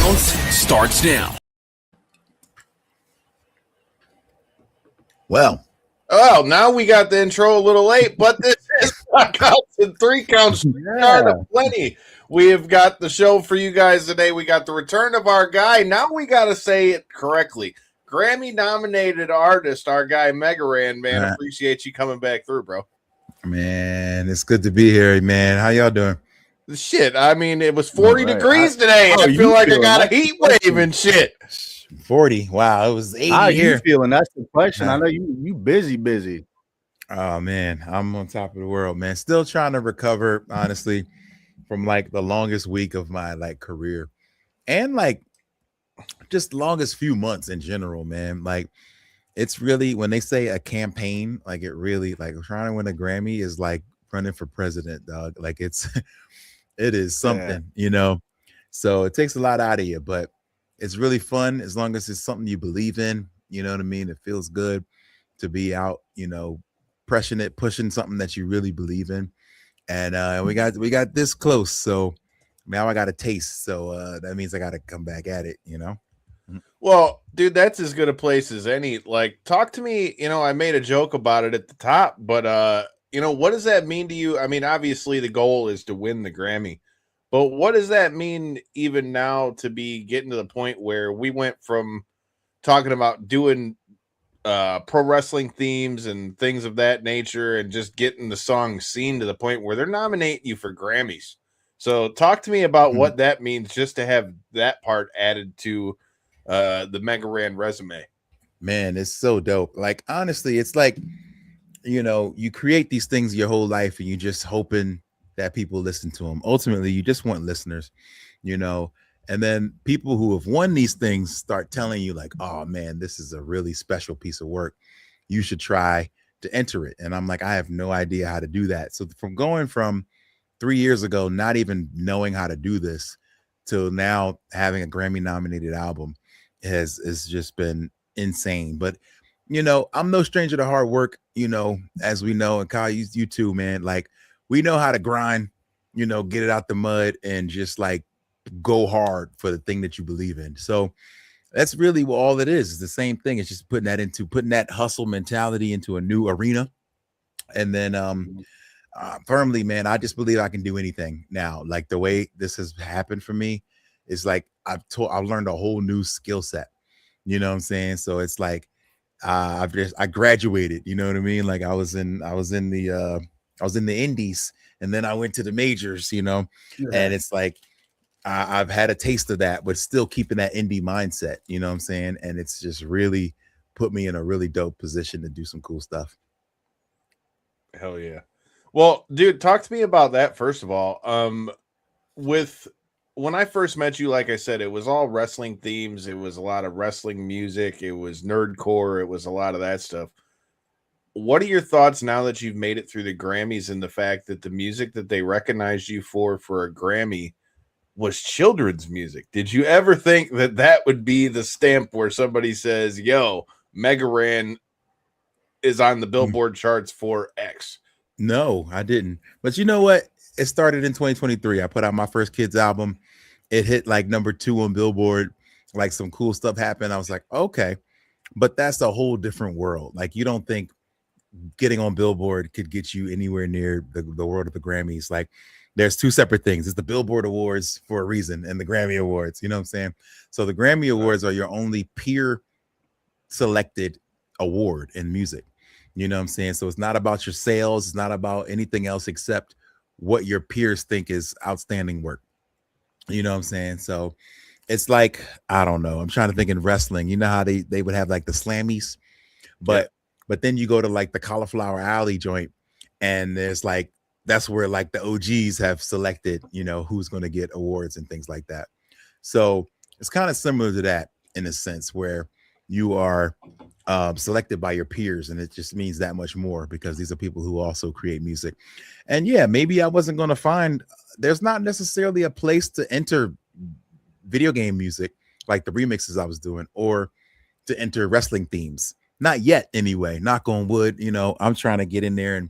Bounce starts now. Well, now we got the intro a little late, but this is Counts and 3 Counts. Start of plenty. We have got the show for you guys today. We got the return of our guy. Now we got to say it correctly. Grammy nominated artist, our guy Megaran, man. Appreciate you coming back through, bro. Man, it's good to be here, man. How y'all doing? Shit, I mean, it was 40 degrees today. I feel like I got a heat wave and shit. 40. Wow, it was 80 How here. you feeling? That's the question. I know you busy. Oh man, I'm on top of the world, man. Still trying to recover, honestly, from like the longest week of my like career, and like just longest few months in general, man. Like it's really, when they say a campaign, like it really, like trying to win a Grammy is like running for president, dog. Like it is something, you know. So it takes a lot out of you, but it's really fun as long as it's something you believe in. You know what I mean? It feels good to be out, you know, pushing something that you really believe in. And we got this close. So now I got a taste. So that means I got to come back at it, you know? Well, dude, that's as good a place as any. Like, talk to me. You know, I made a joke about it at the top, but you know, what does that mean to you? I mean, obviously the goal is to win the Grammy, but what does that mean even now to be getting to the point where we went from talking about doing pro wrestling themes and things of that nature and just getting the song seen to the point where they're nominating you for Grammys? So talk to me about what that means just to have that part added to the Megaran resume. Man, it's so dope. Like, honestly, it's like, you know, you create these things your whole life and you just hoping that people listen to them. Ultimately, you just want listeners, you know, and then people who have won these things start telling you like, oh man, this is a really special piece of work. You should try to enter it. And I'm like, I have no idea how to do that. So from going from 3 years ago, not even knowing how to do this, to now having a Grammy nominated album has just been insane. But you know, I'm no stranger to hard work, you know, as we know, and Kyle, you too, man. Like, we know how to grind, you know, get it out the mud and just like go hard for the thing that you believe in. So that's really what all it is. It's the same thing. It's just putting that hustle mentality into a new arena. And then firmly, man, I just believe I can do anything now. Like the way this has happened for me is like I've learned a whole new skill set. You know what I'm saying? So it's like I graduated, you know what I mean? Like I was in the indies, and then I went to the majors, you know, and it's like I've had a taste of that, but still keeping that indie mindset, you know what I'm saying? And it's just really put me in a really dope position to do some cool stuff. Hell yeah. Well, dude, talk to me about that first of all. When I first met you, like I said, it was all wrestling themes. It was a lot of wrestling music. It was nerdcore. It was a lot of that stuff. What are your thoughts now that you've made it through the Grammys and the fact that the music that they recognized you for a Grammy was children's music? Did you ever think that that would be the stamp where somebody says, yo, Megaran is on the Billboard charts for X? No, I didn't. But you know what? It started in 2023. I put out my first kids album. It hit like #2 on Billboard. Like some cool stuff happened. I was like, okay, but that's a whole different world. Like you don't think getting on Billboard could get you anywhere near the world of the Grammys. Like there's two separate things. It's the Billboard Awards for a reason and the Grammy Awards. You know what I'm saying? So the Grammy Awards are your only peer selected award in music. You know what I'm saying? So it's not about your sales. It's not about anything else except what your peers think is outstanding work. You know what I'm saying? So it's like, I don't know. I'm trying to think in wrestling. You know how they would have like the Slammies, but then you go to like the Cauliflower Alley joint, and there's like, that's where like the OGs have selected, you know, who's going to get awards and things like that. So it's kind of similar to that in a sense where you are selected by your peers, and it just means that much more because these are people who also create music. And yeah, maybe I wasn't going to find, there's not necessarily a place to enter video game music like the remixes I was doing, or to enter wrestling themes. Not yet anyway, knock on wood. You know, I'm trying to get in there and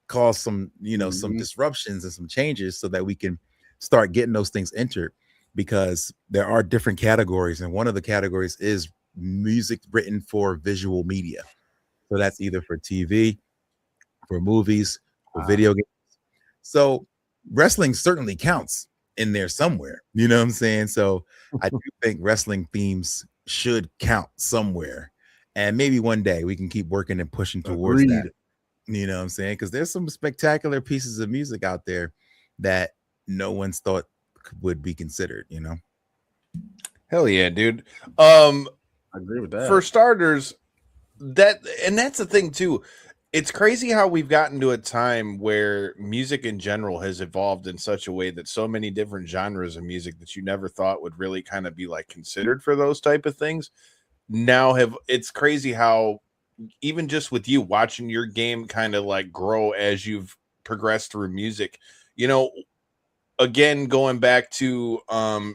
cause some, you know, some disruptions and some changes so that we can start getting those things entered. because there are different categories, and one of the categories is music written for visual media. So that's either for TV, for movies, for video games. So wrestling certainly counts in there somewhere. You know what I'm saying? So I do think wrestling themes should count somewhere. And maybe one day we can keep working and pushing towards that. Agreed. You know what I'm saying? Because there's some spectacular pieces of music out there that no one's thought would be considered, you know? Hell yeah, dude. I agree with that. For starters, that's the thing too. It's crazy how we've gotten to a time where music in general has evolved in such a way that so many different genres of music that you never thought would really kind of be like considered for those type of things now have. It's crazy how even just with you watching your game kind of like grow as you've progressed through music, you know, again, going back to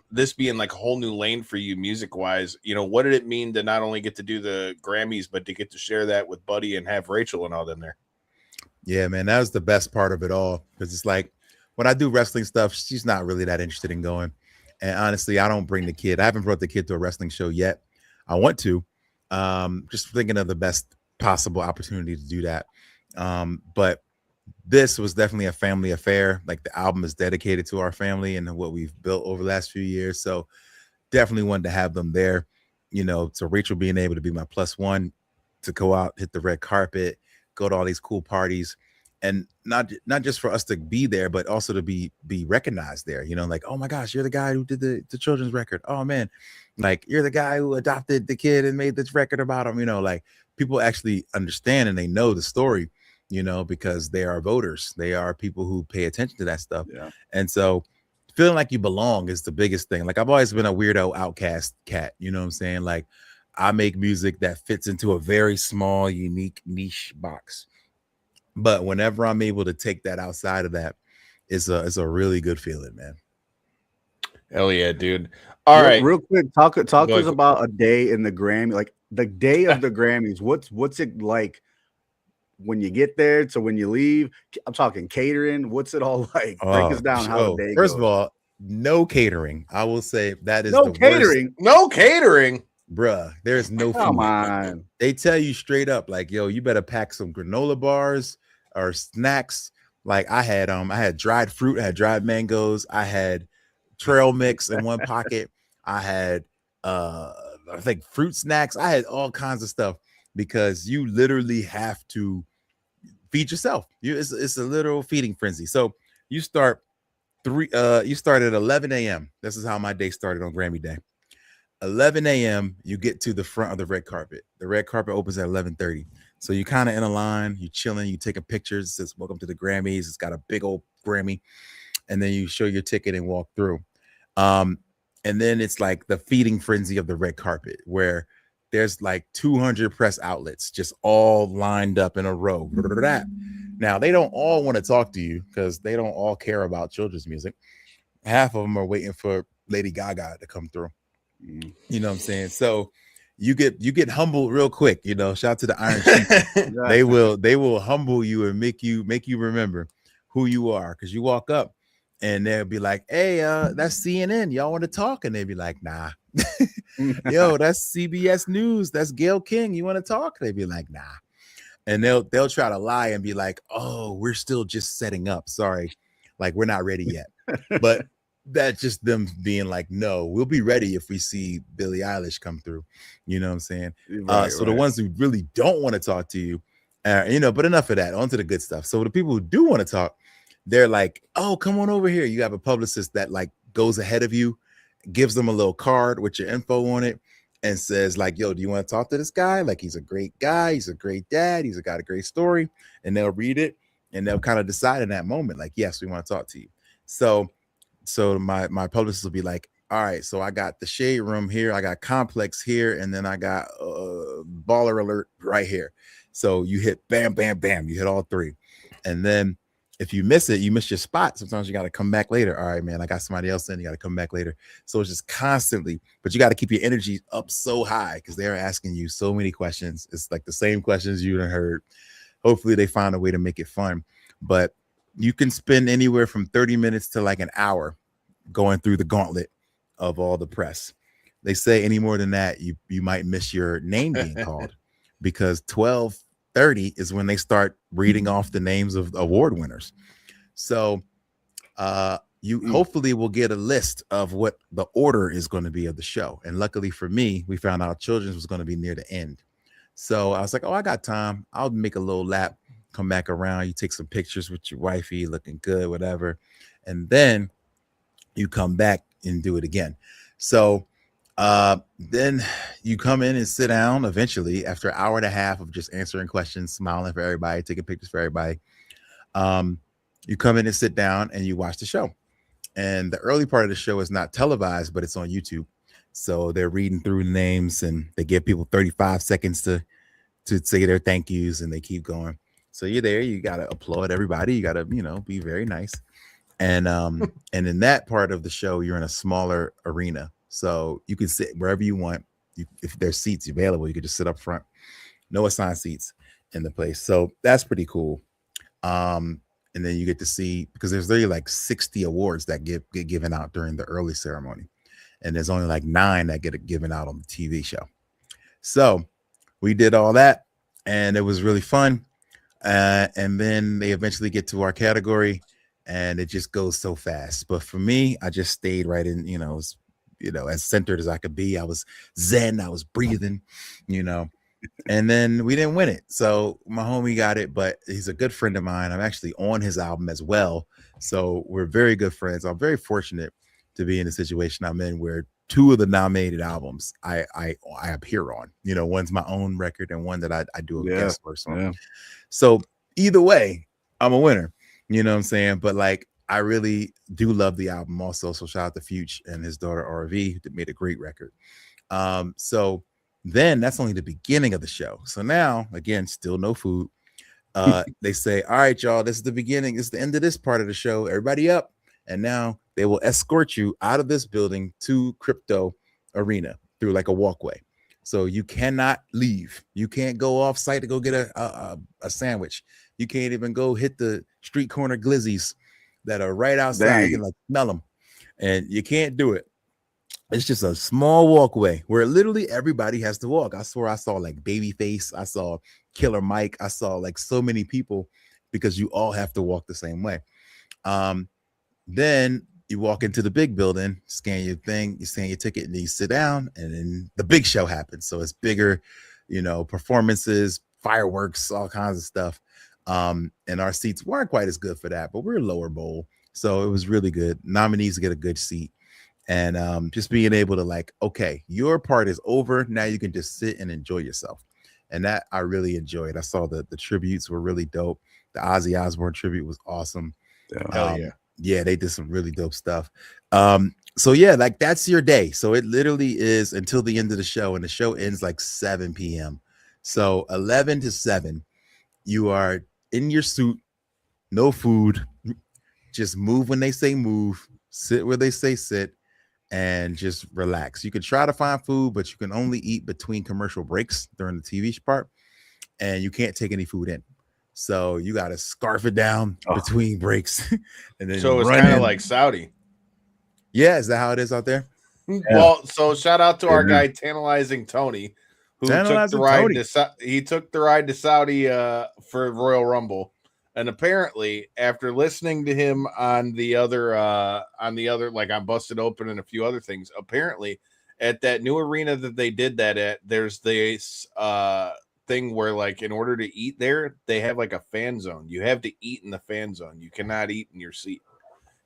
this being like a whole new lane for you music wise, you know, what did it mean to not only get to do the Grammys, but to get to share that with Buddy and have Rachel and all them there? Yeah, man, that was the best part of it all. Because it's like when I do wrestling stuff, she's not really that interested in going. And honestly, I don't bring the kid. I haven't brought the kid to a wrestling show yet. I want to. Just thinking of the best possible opportunity to do that. But this was definitely a family affair. Like the album is dedicated to our family and what we've built over the last few years. So definitely wanted to have them there, you know, so Rachel being able to be my plus one to go out, hit the red carpet, go to all these cool parties, and not just for us to be there, but also to be recognized there, you know, like, oh my gosh, you're the guy who did the children's record. Oh man, like you're the guy who adopted the kid and made this record about him, you know, like people actually understand and they know the story, you know, because they are voters. They are people who pay attention to that stuff. Yeah. And so feeling like you belong is the biggest thing. Like I've always been a weirdo outcast cat, you know what I'm saying? Like I make music that fits into a very small, unique niche box. But whenever I'm able to take that outside of that, it's a really good feeling, man. Hell yeah, dude. All right. Real quick, talk to us ahead. about a day in the Grammy, like the day of the Grammys. What's it like when you get there to when you leave? I'm talking catering. What's it all like? Break us down how the day first goes. of all, no catering. I will say that is No the catering. worst. No catering. Bruh, there's no Come food. on. They tell you straight up, like, yo, you better pack some granola bars or snacks. Like I had dried fruit, I had dried mangoes, I had trail mix in one pocket, I had I think fruit snacks, I had all kinds of stuff because you literally have to feed yourself. It's a literal feeding frenzy. So you start you start at 11 a.m. This is how my day started on Grammy Day. 11 a.m. you get to the front of the red carpet. The red carpet opens at 11:30. So you kind of in a line, you chilling, you taking pictures. It says welcome to the Grammys. It's got a big old Grammy, and then you show your ticket and walk through. And then it's like the feeding frenzy of the red carpet where there's like 200 press outlets just all lined up in a row. Now they don't all want to talk to you because they don't all care about children's music. Half of them are waiting for Lady Gaga to come through. You know what I'm saying? So you get humbled real quick, you know. Shout out to the Iron Sheik. They will humble you and make you remember who you are, because you walk up and they'll be like, hey, that's CNN, y'all want to talk? And they'll be like, nah. Yo, that's CBS News, that's Gail King, you want to talk? They'd be like, nah. And they'll try to lie and be like, oh, we're still just setting up, sorry, like we're not ready yet. But that's just them being like, no, we'll be ready if we see Billie Eilish come through. You know what I'm saying? So the ones who really don't want to talk to you, you know, but enough of that, on to the good stuff. So the people who do want to talk, they're like, oh, come on over here. You have a publicist that like goes ahead of you, gives them a little card with your info on it and says like, yo, do you want to talk to this guy? Like, he's a great guy. He's a great dad. He's got a great story. And they'll read it and they'll kind of decide in that moment, like, yes, we want to talk to you. So my publicist will be like, all right, so I got the Shade Room here, I got Complex here, and then I got Baller Alert right here. So you hit bam, bam, bam, you hit all three. And then if you miss it, you miss your spot. Sometimes you got to come back later. All right, man, I got somebody else in, you got to come back later. So it's just constantly, but you got to keep your energy up so high because they're asking you so many questions. It's like the same questions you done heard. Hopefully they find a way to make it fun. But you can spend anywhere from 30 minutes to like an hour going through the gauntlet of all the press. They say any more than that, you might miss your name being called, because 12:30 is when they start reading off the names of award winners. So you hopefully will get a list of what the order is going to be of the show. And luckily for me, we found out Children's was going to be near the end. So I was like, oh, I got time. I'll make a little lap, come back around. You take some pictures with your wifey, looking good, whatever. And then you come back and do it again. So then you come in and sit down eventually after an hour and a half of just answering questions, smiling for everybody, taking pictures for everybody. You come in and sit down and you watch the show. And the early part of the show is not televised, but it's on YouTube. So they're reading through the names and they give people 35 seconds to say their thank yous, and they keep going. So you're there, you got to applaud everybody. You got to, be very nice. And and in that part of the show, you're in a smaller arena. So you can sit wherever you want. If there's seats available, you could just sit up front. No assigned seats in the place. So that's pretty cool. And then you get to see, because there's really like 60 awards that get given out during the early ceremony. And there's only like 9 that get given out on the TV show. So we did all that, and it was really fun. And then they eventually get to our category, and it just goes so fast. But for me, I just stayed right in, as centered as I could be. I was zen, I was breathing, and then we didn't win it. So my homie got it, but he's a good friend of mine. I'm actually on his album as well. So we're very good friends. I'm very fortunate to be in the situation I'm in where 2 of the nominated albums I appear on. One's my own record and one that I do a guest verse on. Yeah. So either way, I'm a winner. You know what I'm saying? But like, I really do love the album also. So shout out to Fuge and his daughter RV that made a great record. So then that's only the beginning of the show. So now, again, still no food. They say, all right, y'all, this is the beginning. It's the end of this part of the show. Everybody up. And now they will escort you out of this building to Crypto Arena through like a walkway. So you cannot leave. You can't go off site to go get a sandwich. You can't even go hit the street corner glizzies that are right outside. You can like smell them. And you can't do it. It's just a small walkway where literally everybody has to walk. I swear I saw like Babyface. I saw Killer Mike. I saw like so many people, because you all have to walk the same way. Then you walk into the big building, scan your thing, you scan your ticket, and then you sit down, and then the big show happens. So it's bigger, performances, fireworks, all kinds of stuff. And our seats weren't quite as good for that, but we're lower bowl. So it was really good. Nominees get a good seat. And just being able to like, okay, your part is over. Now you can just sit and enjoy yourself. And that I really enjoyed. I saw the tributes were really dope. The Ozzy Osbourne tribute was awesome. Hell yeah. Yeah, they did some really dope stuff. So yeah, like that's your day. So it literally is until the end of the show, and the show ends like 7 p.m. So 11 to 7, you are in your suit, no food, just move when they say move, sit where they say sit, and just relax. You can try to find food, but you can only eat between commercial breaks during the TV part, and you can't take any food in. So you got to scarf it down between breaks. And then so it's kind of like Saudi. Yeah. Is that how it is out there? Yeah. Well, so shout out to our guy, Tantalizing Tony, who took the ride to Saudi for Royal Rumble. And apparently after listening to him on the other, like on Busted Open and a few other things, apparently at that new arena that they did that at, there's this, thing where like in order to eat there, they have like a fan zone. You have to eat in the fan zone. You cannot eat in your seat.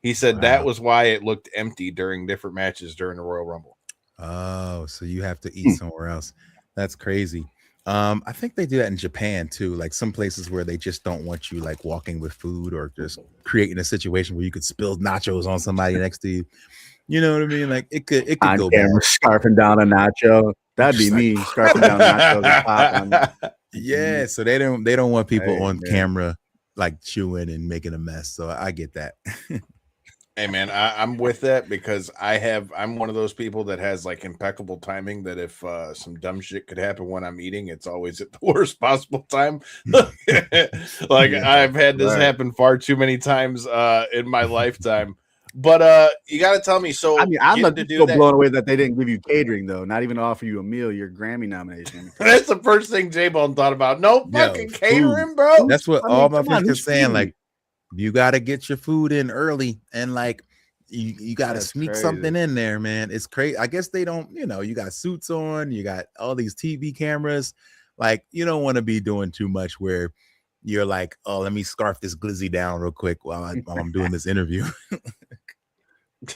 He said that was why it looked empty during different matches during the Royal Rumble. Oh, so you have to eat somewhere else. That's crazy. I think they do that in Japan too. Like some places where they just don't want you like walking with food or just creating a situation where you could spill nachos on somebody next to you. You know what I mean? Like it could go bad. Scarfing down a nacho. That'd be me scarfing down nachos and popping. Yeah, so they don't want people on camera like chewing and making a mess. So I get that. Hey man, I'm with that because I'm one of those people that has like impeccable timing that if some dumb shit could happen when I'm eating, it's always at the worst possible time. Like I've had this happen far too many times in my lifetime. But you got to tell me. So I mean, I'm getting not to do so that. blown away that they didn't give you catering though. Not even offer you a meal. Your Grammy nomination. That's the first thing J-Bone thought about. No fucking catering, bro. That's what I all mean, my come on, friends are who's saying. feeding Like, me? you got to get your food in early, and like you got to That's sneak crazy. something in there, man. It's crazy. I guess they don't, you got suits on, you got all these TV cameras. Like, you don't want to be doing too much where you're like, oh, let me scarf this glizzy down real quick while I'm doing this interview.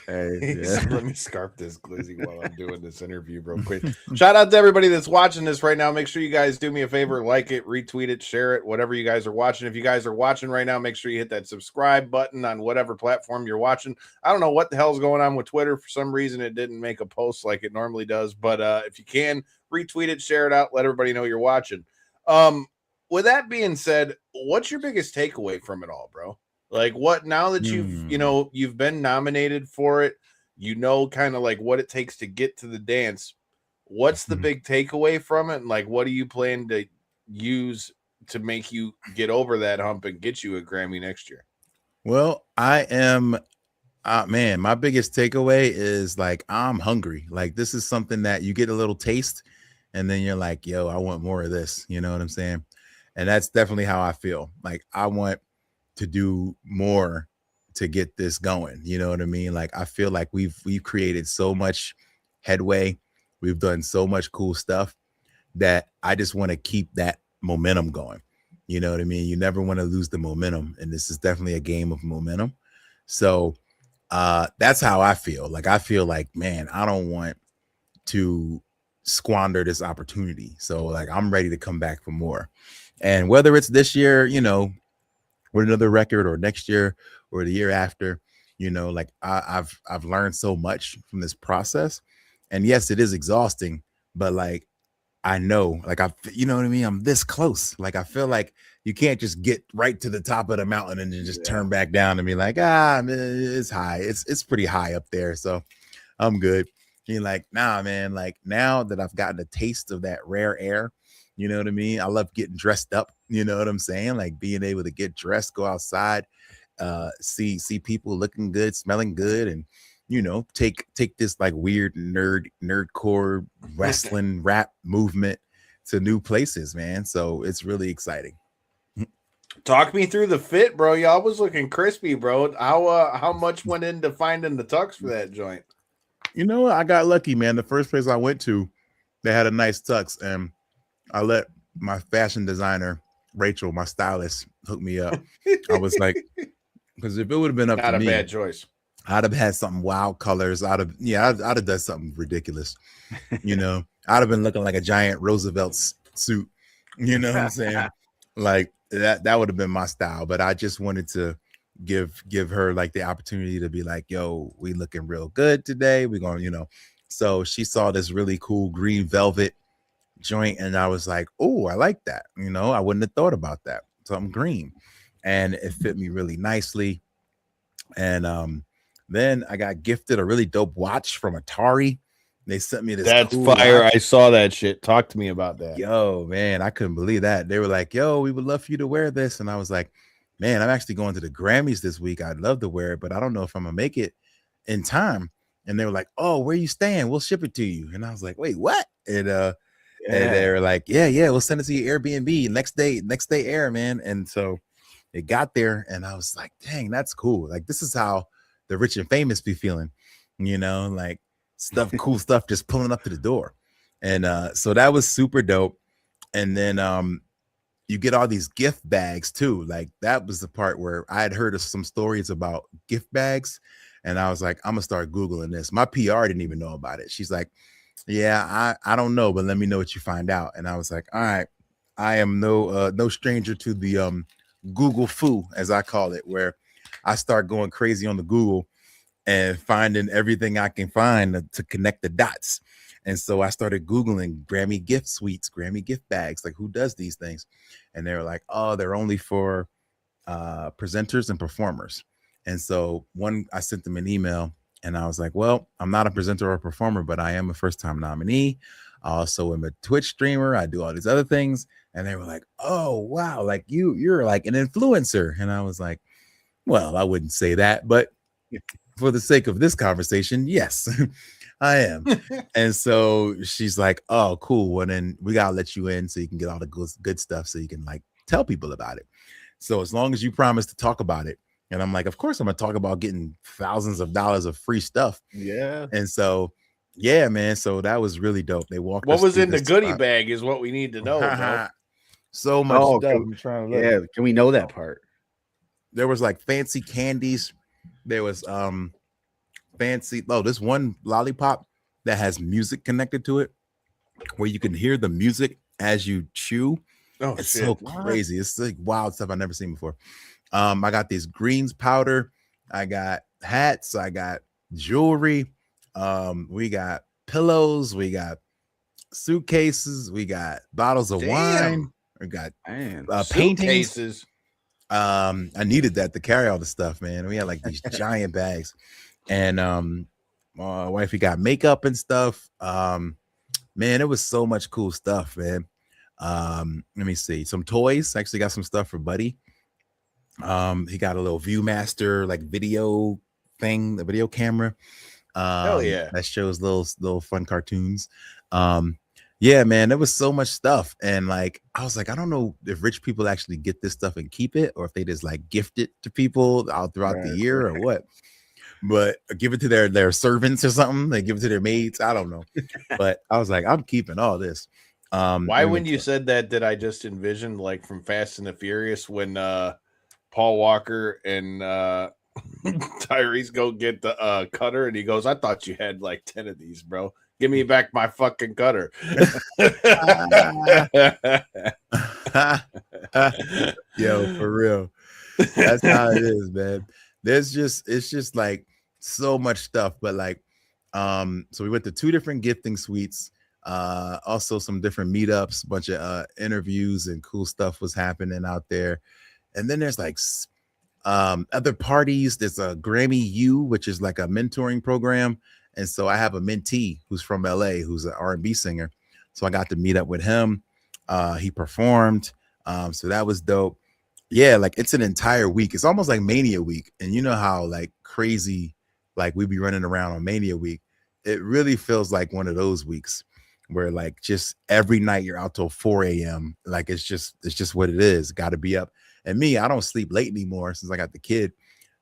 Hey, He yeah. said, let me scarf this glizzy while I'm doing this interview real quick. Shout out to everybody that's watching this right now. Make sure you guys do me a favor, like it, retweet it, share it, whatever you guys are watching. If you guys are watching right now, make sure you hit that subscribe button on whatever platform you're watching. I don't know what the hell's going on with Twitter. For some reason, it didn't make a post like it normally does. But if you can, retweet it, share it out, let everybody know you're watching. With that being said, what's your biggest takeaway from it all, bro? Like, what now that you've been nominated for it, kind of like what it takes to get to the dance. What's the big takeaway from it? And like, what do you plan to use to make you get over that hump and get you a Grammy next year? Well, I am, man, my biggest takeaway is like, I'm hungry. Like, this is something that you get a little taste and then you're like, yo, I want more of this. You know what I'm saying? And that's definitely how I feel. Like, I want to do more to get this going. You know what I mean? Like, I feel like we've created so much headway. We've done so much cool stuff that I just want to keep that momentum going. You know what I mean? You never want to lose the momentum. And this is definitely a game of momentum. So that's how I feel. Like, I feel like, man, I don't want to squander this opportunity. So like, I'm ready to come back for more. And whether it's this year, with another record, or next year or the year after, like I've learned so much from this process. And yes, it is exhausting, but like, I know, like, you know what I mean? I'm this close. Like, I feel like you can't just get right to the top of the mountain and then just turn back down and be like, it's high. It's pretty high up there. So I'm good. You're like, nah, man, like, now that I've gotten a taste of that rare air, you know what I mean? I love getting dressed up. You know what I'm saying? Like, being able to get dressed, go outside, see people looking good, smelling good, and take this like weird nerdcore wrestling rap movement to new places, man. So it's really exciting. Talk me through the fit, bro. Y'all was looking crispy, bro. How much went into finding the tux for that joint? I got lucky, man. The first place I went to, they had a nice tux, and I let my fashion designer, Rachel, my stylist, hook me up. I was like, because if it would have been up to me, not a bad choice. I'd have had something wild colors. I'd have done something ridiculous. I'd have been looking like a giant Roosevelt suit. You know what I'm saying? Like that would have been my style. But I just wanted to give her like the opportunity to be like, yo, we looking real good today. We're going, So she saw this really cool green velvet joint, and I was like, oh, I like that. I wouldn't have thought about that. Something green. And it fit me really nicely. And then I got gifted a really dope watch from Atari. They sent me this. That's cool fire. watch. I saw that shit. Talk to me about that. Yo, man, I couldn't believe that. They were like, yo, we would love for you to wear this. And I was like, man, I'm actually going to the Grammys this week. I'd love to wear it, but I don't know if I'm gonna make it in time. And they were like, oh, where you staying? We'll ship it to you. And I was like, wait, what? And they were like, yeah, we'll send it to your Airbnb next day air, man. And so it got there, and I was like, dang, that's cool. Like, this is how the rich and famous be feeling, like cool stuff just pulling up to the door. And so that was super dope. And then you get all these gift bags too. Like, that was the part where I had heard of some stories about gift bags, and I was like, I'm gonna start Googling this. My PR didn't even know about it. She's like, yeah, I don't know, but let me know what you find out. And I was like, all right, I am no stranger to the Google foo, as I call it, where I start going crazy on the Google and finding everything I can find to connect the dots. And so I started Googling Grammy gift suites, Grammy gift bags, like, who does these things? And they were like, oh, they're only for presenters and performers. And so I sent them an email, and I was like, well, I'm not a presenter or a performer, but I am a first-time nominee. I also am a Twitch streamer. I do all these other things. And they were like, oh, wow, like you're like an influencer. And I was like, well, I wouldn't say that, but for the sake of this conversation, yes, I am. And so she's like, oh, cool. Well, then we gotta let you in so you can get all the good stuff so you can like tell people about it. So as long as you promise to talk about it. And I'm like, of course I'm gonna talk about getting thousands of dollars of free stuff. Yeah. And so yeah, man. So that was really dope. They walked What us was through in the this goodie spot. bag is what we need to know, bro. So much Oh, stuff. I'm trying to look. Yeah. Can we know that part? There was like fancy candies. There was fancy. Oh, this one lollipop that has music connected to it, where you can hear the music as you chew. Oh, It's shit. so crazy. It's like wild stuff I've never seen before. I got these greens powder. I got hats. I got jewelry. We got pillows. We got suitcases. We got bottles of wine. We got paintings. Suitcases. I needed that to carry all the stuff, man. We had like these giant bags, and my wifey got makeup and stuff. Man, it was so much cool stuff, man. Let me see, some toys. Actually got some stuff for Buddy. He got a little Viewmaster like video thing, the video camera. Hell yeah. That shows little fun cartoons. Yeah, man, there was so much stuff. And like, I was like, I don't know if rich people actually get this stuff and keep it, or if they just like gift it to people out throughout the year or what. But give it to their servants or something. They give it to their maids. I don't know. But I was like, I'm keeping all this. Why, when you said that, did I just envision like from Fast and the Furious when Paul Walker and Tyrese go get the cutter, and he goes, I thought you had like 10 of these, bro. Give me back my fucking cutter. Yo, for real. That's how it is, man. It's just like so much stuff. But like, so we went to 2 different gifting suites, also some different meetups, a bunch of interviews and cool stuff was happening out there. And then there's like other parties. There's a Grammy U, which is like a mentoring program. And so I have a mentee who's from LA, who's an R&B singer. So I got to meet up with him. He performed. So that was dope. Yeah, like it's an entire week. It's almost like Mania week. And you know how like crazy, like we be running around on Mania week. It really feels like one of those weeks where like just every night you're out till 4 a.m. Like it's just what it is. Got to be up. And me, I don't sleep late anymore since I got the kid.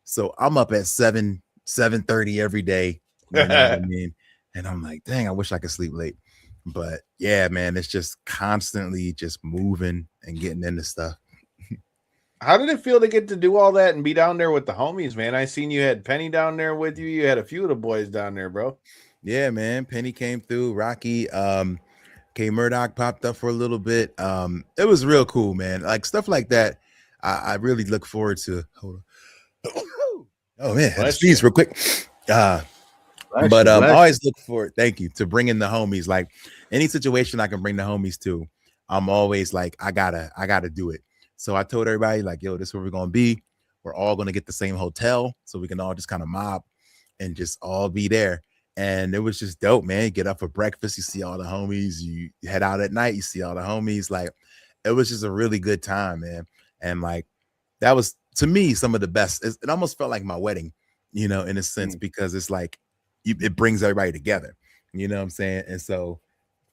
So I'm up at 7:30 every day. You know what I mean? And I'm like, dang, I wish I could sleep late. But yeah, man, it's just constantly just moving and getting into stuff. How did it feel to get to do all that and be down there with the homies, man? I seen you had Penny down there with you. You had a few of the boys down there, bro. Yeah, man. Penny came through. Rocky, K Murdoch popped up for a little bit. It was real cool, man. Like stuff like that. I really look forward to. Hold on. Oh man, I had to sneeze real quick. But I always look forward, thank you, to bringing the homies. Like any situation I can bring the homies to, I'm always like, I gotta do it. So I told everybody like, yo, this is where we're gonna be. We're all gonna get the same hotel, so we can all just kind of mob and just all be there. And it was just dope, man. You get up for breakfast, you see all the homies. You head out at night, you see all the homies. Like it was just a really good time, man. And like that was to me some of the best. It almost felt like my wedding, you know, in a sense, because it's like it brings everybody together, you know what I'm saying? And so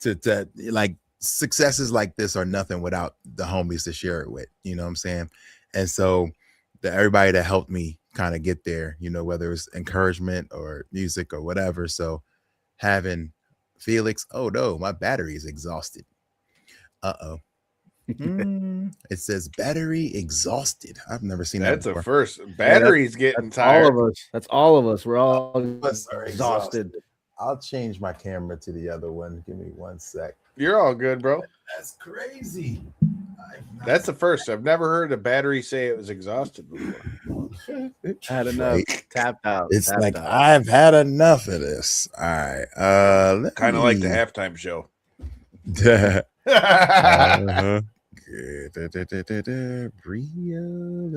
to like successes like this are nothing without the homies to share it with, you know what I'm saying? And so everybody that helped me kind of get there, you know, whether it's encouragement or music or whatever. So having Felix, oh no, my battery is exhausted. It says battery exhausted. I've never seen that before. That's a first. Battery's getting tired. All of us. That's all of us. We're all exhausted. I'll change my camera to the other one. Give me 1 sec. You're all good, bro. That's crazy. That's the first. I've never heard a battery say it was exhausted before. Had enough. Tapped out. It's tapped like out. I've had enough of this. All right. Kind of like the halftime show. Let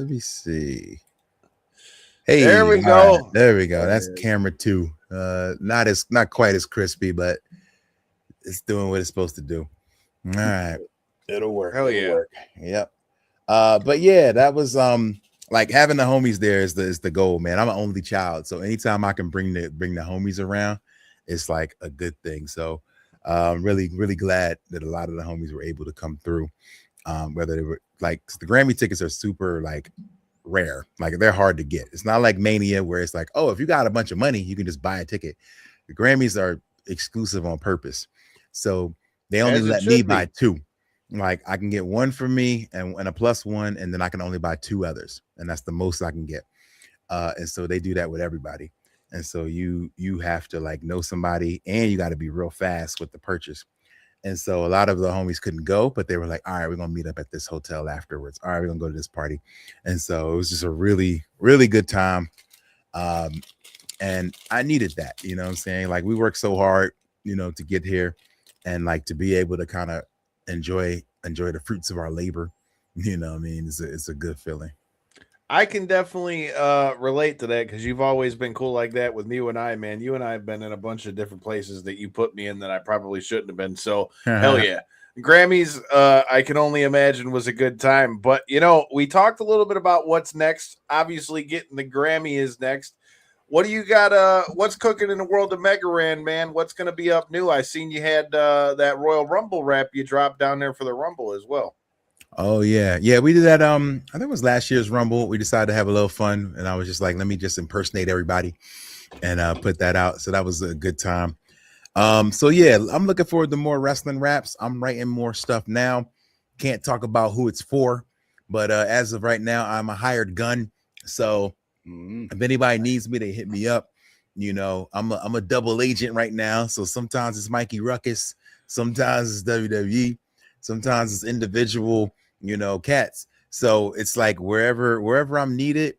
me see. Hey, there we go. Right, there we go. That's camera 2. Not quite as crispy, but it's doing what it's supposed to do. All right. It'll work. Hell yeah. Yep. But yeah, that was like having the homies there is the goal, man. I'm an only child, so anytime I can bring the homies around, it's like a good thing. So really glad that a lot of the homies were able to come through. Whether they were like the Grammy tickets are super like rare, like they're hard to get. It's not like Mania where it's like, oh, if you got a bunch of money, you can just buy a ticket. The Grammys are exclusive on purpose, so they only let me buy two. Like I can get one for me and a plus one, and then I can only buy two others, and that's the most I can get. And so they do that with everybody. And so you have to like know somebody, and you got to be real fast with the purchase. And so a lot of the homies couldn't go, but they were like, all right, we're gonna meet up at this hotel afterwards. All right, we're gonna go to this party. And so it was just a really good time. And I needed that, you know what I'm saying? Like we worked so hard, you know, to get here, and like to be able to kind of enjoy the fruits of our labor, you know what I mean? It's a good feeling. I can definitely relate to that because you've always been cool like that with you and I, man. You and I have been in a bunch of different places that you put me in that I probably shouldn't have been. So hell yeah. Grammys, I can only imagine was a good time. But you know, we talked a little bit about what's next. Obviously, getting the Grammy is next. What do you got? What's cooking in the world of Megaran, man? What's going to be up new? I seen you had that Royal Rumble rap you dropped down there for the Rumble as well. Oh yeah, we did that. I think it was last year's Rumble. We decided to have a little fun, and I was just like, let me just impersonate everybody and put that out. So that was a good time. So yeah, I'm looking forward to more wrestling raps. I'm writing more stuff now. Can't talk about who it's for, but as of right now, I'm a hired gun. So if anybody needs me, they hit me up. You know, I'm a double agent right now. So sometimes it's Mikey Ruckus, sometimes it's WWE, sometimes it's individual, you know, cats. So it's like wherever I'm needed,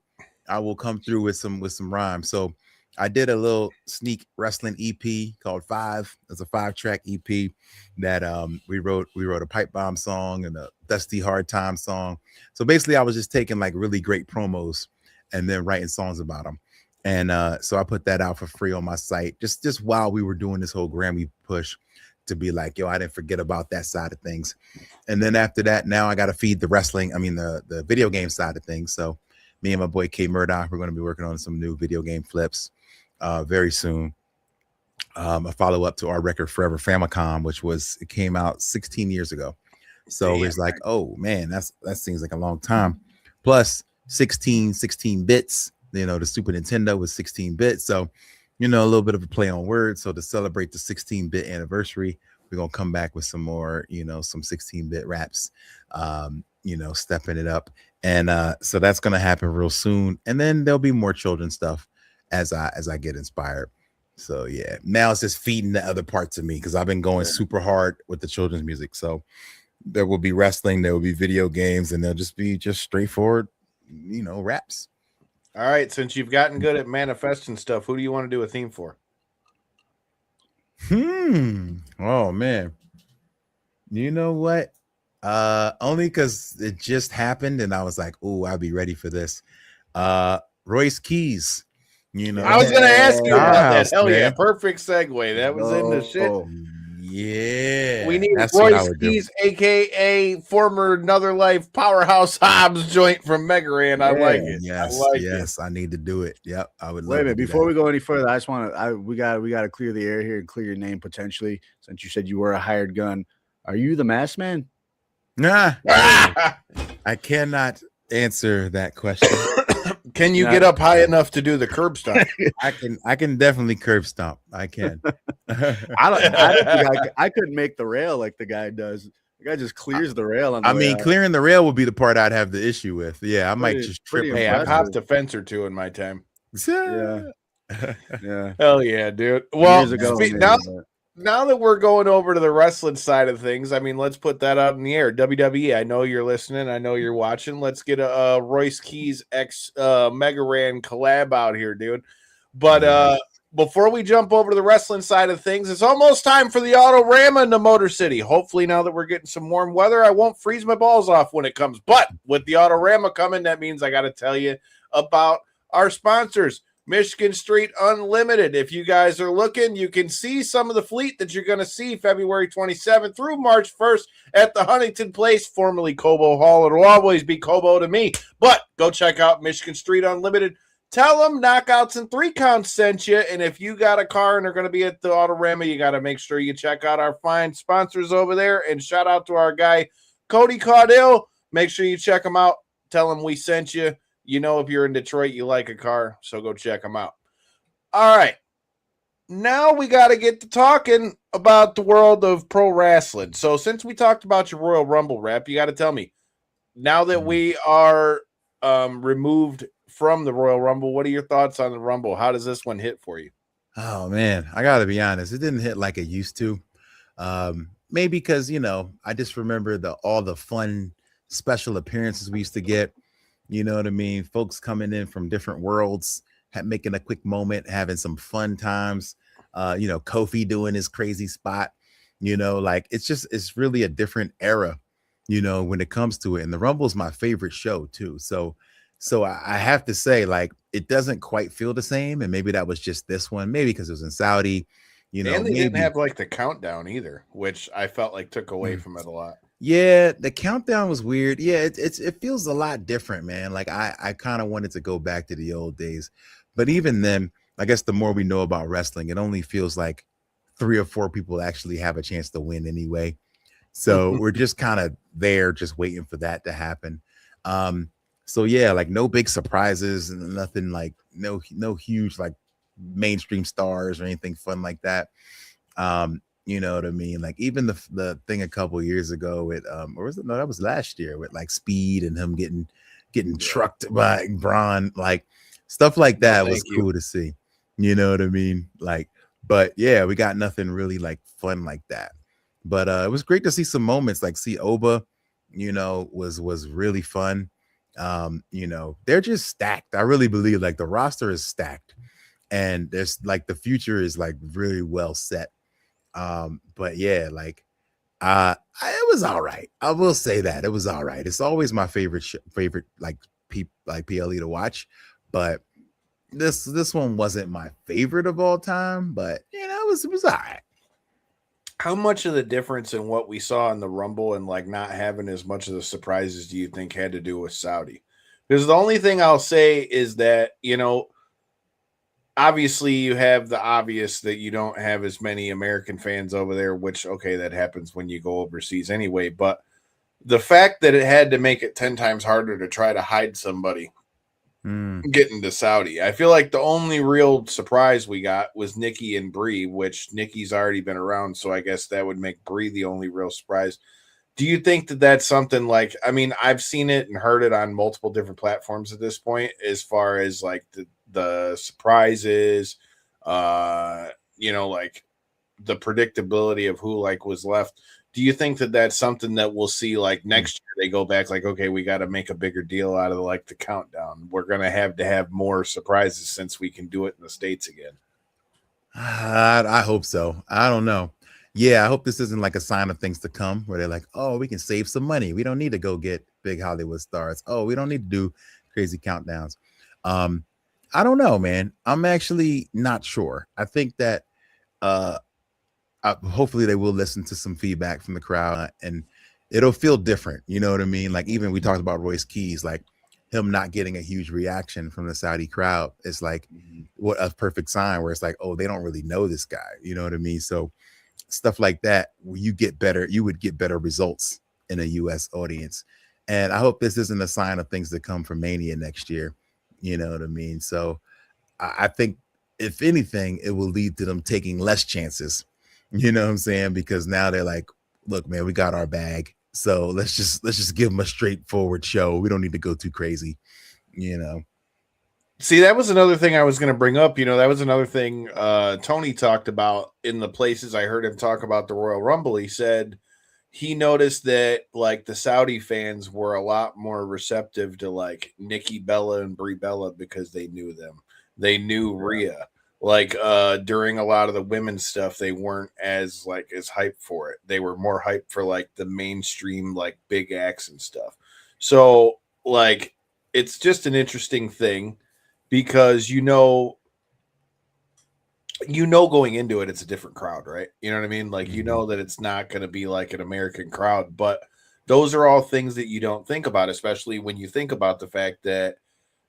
I will come through with some rhymes. So I did a little sneak wrestling EP called 5. It's a 5-track EP that we wrote a pipe bomb song and a Dusty Hard Time song. So basically I was just taking like really great promos and then writing songs about them. And so I put that out for free on my site just while we were doing this whole Grammy push, to be like, yo, I didn't forget about that side of things. And then after that, now I got to feed the wrestling, the video game side of things. So me and my boy K Murdoch, we're going to be working on some new video game flips very soon. A follow-up to our record Forever Famicom, it came out 16 years ago. So Damn, it's like, oh man, that seems like a long time. Plus 16 bits, you know, the Super Nintendo was 16 bits. So, you know, a little bit of a play on words. So to celebrate the 16-bit anniversary, we're going to come back with some more, you know, some 16-bit raps, you know, stepping it up. And so that's going to happen real soon. And then there'll be more children stuff as I get inspired. So yeah, now it's just feeding the other parts of me because I've been going super hard with the children's music. So there will be wrestling, there will be video games, and they'll just be straightforward, you know, raps. All right, since you've gotten good at manifesting stuff, who do you want to do a theme for? Oh man. You know what? Only because it just happened and I was like, oh, I'll be ready for this. Royce Keys. You know, I was gonna ask you about that. Hell man. Yeah, perfect segue. That was in the shit. Yeah, we need Royce Keys, aka former Another Life powerhouse Hobbs joint from Megaran. I like it. Yes, I need to do it. Yep, I would. Wait a minute, before we go any further, I just want to. We got to clear the air here and clear your name potentially, since you said you were a hired gun. Are you the Masked Man? Nah, I cannot answer that question. Can you get up high enough to do the curb stomp? I can definitely curb stomp. I can. I couldn't make the rail like the guy does. The guy just clears the rail. On the clearing the rail would be the part I'd have the issue with. Yeah, I might just trip. Hey, I've hopped a fence or two in my time. Yeah. Hell yeah, dude. Well, now that we're going over to the wrestling side of things, I mean, let's put that out in the air. WWE, I know you're listening. I know you're watching. Let's get a Royce Keys x Megaran collab out here, dude. But before we jump over to the wrestling side of things, it's almost time for the Autorama in the Motor City. Hopefully, now that we're getting some warm weather, I won't freeze my balls off when it comes. But with the Autorama coming, that means I got to tell you about our sponsors. Michigan Street Unlimited. If you guys are looking, you can see some of the fleet that you're going to see February 27th through March 1st at the Huntington Place, formerly Cobo Hall. It'll always be Cobo to me, but go check out Michigan Street Unlimited. Tell them Knockouts and 3 Counts sent you, and if you got a car and are going to be at the Autorama, you got to make sure you check out our fine sponsors over there, and shout out to our guy, Cody Caudill. Make sure you check him out. Tell him we sent you. You know, if you're in Detroit, you like a car, so go check them out. All right. Now we got to get to talking about the world of pro wrestling. So since we talked about your Royal Rumble rap, you got to tell me, now that we are removed from the Royal Rumble, what are your thoughts on the Rumble? How does this one hit for you? Oh, man, I got to be honest. It didn't hit like it used to. Maybe because, you know, I just remember all the fun special appearances we used to get. You know what I mean? Folks coming in from different worlds, making a quick moment, having some fun times. You know, Kofi doing his crazy spot. You know, like it's really a different era, you know, when it comes to it. And the Rumble is my favorite show too. So I have to say, like, it doesn't quite feel the same. And maybe that was just this one, maybe because it was in Saudi, you know. And they maybe didn't have like the countdown either, which I felt like took away from it a lot. Yeah, the countdown was weird. Yeah, it feels a lot different, man. Like I kind of wanted to go back to the old days. But even then, I guess the more we know about wrestling, it only feels like 3 or 4 people actually have a chance to win anyway. So we're just kind of there, just waiting for that to happen. So yeah, like no big surprises and nothing, like no huge like mainstream stars or anything fun like that. You know what I mean? Like even the thing a couple years ago with or was it? No, that was last year with like Speed and him getting trucked by Braun, like stuff like that was cool to see. You know what I mean? Like, but yeah, we got nothing really like fun like that. But it was great to see some moments, like see Oba, you know, was really fun. You know, they're just stacked. I really believe like the roster is stacked, and there's like the future is like really well set. But yeah, like it was all right. I will say that it was all right. It's always my favorite like PLE to watch, but this one wasn't my favorite of all time, but you know, it was all right. How much of the difference in what we saw in the Rumble and like not having as much of the surprises do you think had to do with Saudi? Because the only thing I'll say is that, you know, obviously you have the obvious that you don't have as many American fans over there, which, okay, that happens when you go overseas anyway. But the fact that it had to make it 10 times harder to try to hide somebody getting to Saudi. I feel like the only real surprise we got was Nikki and Brie, which Nikki's already been around. So I guess that would make Brie the only real surprise. Do you think that that's something like, I mean, I've seen it and heard it on multiple different platforms at this point, as far as like the surprises, you know, like the predictability of who like was left. Do you think that that's something that we'll see like next year? They go back like, okay, we got to make a bigger deal out of like the countdown. We're going to have more surprises since we can do it in the States again. I hope so. I don't know. Yeah, I hope this isn't like a sign of things to come where they're like, oh, we can save some money. We don't need to go get big Hollywood stars. Oh, we don't need to do crazy countdowns. I don't know, man. I'm actually not sure. I think that hopefully they will listen to some feedback from the crowd and it'll feel different. You know what I mean? Like even we talked about Royce Keys, like him not getting a huge reaction from the Saudi crowd. It's like what a perfect sign where it's like, oh, they don't really know this guy. You know what I mean? So stuff like that, where you would get better results in a US audience. And I hope this isn't a sign of things to come for Mania next year. You know what I mean? So I think if anything, it will lead to them taking less chances. You know what I'm saying? Because now they're like, look, man, we got our bag. So let's just give them a straightforward show. We don't need to go too crazy, you know. See, that was another thing I was going to bring up. You know, that was another thing Tony talked about in the places I heard him talk about the Royal Rumble. He said he noticed that like the Saudi fans were a lot more receptive to like Nikki Bella and Brie Bella because they knew them. They knew Rhea. Like during a lot of the women's stuff, they weren't as like as hyped for it. They were more hyped for like the mainstream, like big acts and stuff. So like it's just an interesting thing because, you know, going into it, it's a different crowd, right? You know what I mean? Like, that it's not going to be like an American crowd, but those are all things that you don't think about, especially when you think about the fact that,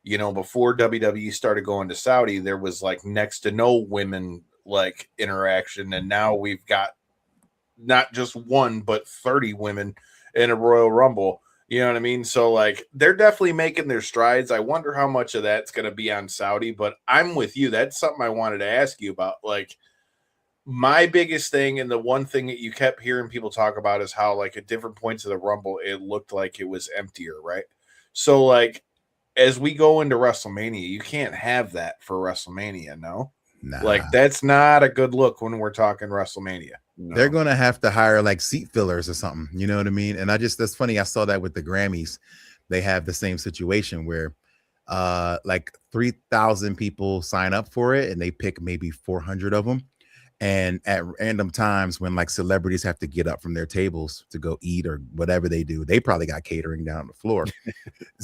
before WWE started going to Saudi, there was like next to no women like interaction. And now we've got not just one, but 30 women in a Royal Rumble. You know what I mean? So like they're definitely making their strides. I wonder how much of that's going to be on Saudi, but I'm with you. That's something I wanted to ask you about. Like my biggest thing, and the one thing that you kept hearing people talk about, is how like at different points of the Rumble, it looked like it was emptier, right? So like as we go into WrestleMania, you can't have that for WrestleMania, no? Nah. Like that's not a good look when we're talking WrestleMania. No. They're gonna have to hire like seat fillers or something, you know what I mean? And that's funny. I saw that with the Grammys. They have the same situation where like 3,000 people sign up for it and they pick maybe 400 of them. And at random times when like celebrities have to get up from their tables to go eat or whatever they do, they probably got catering down the floor.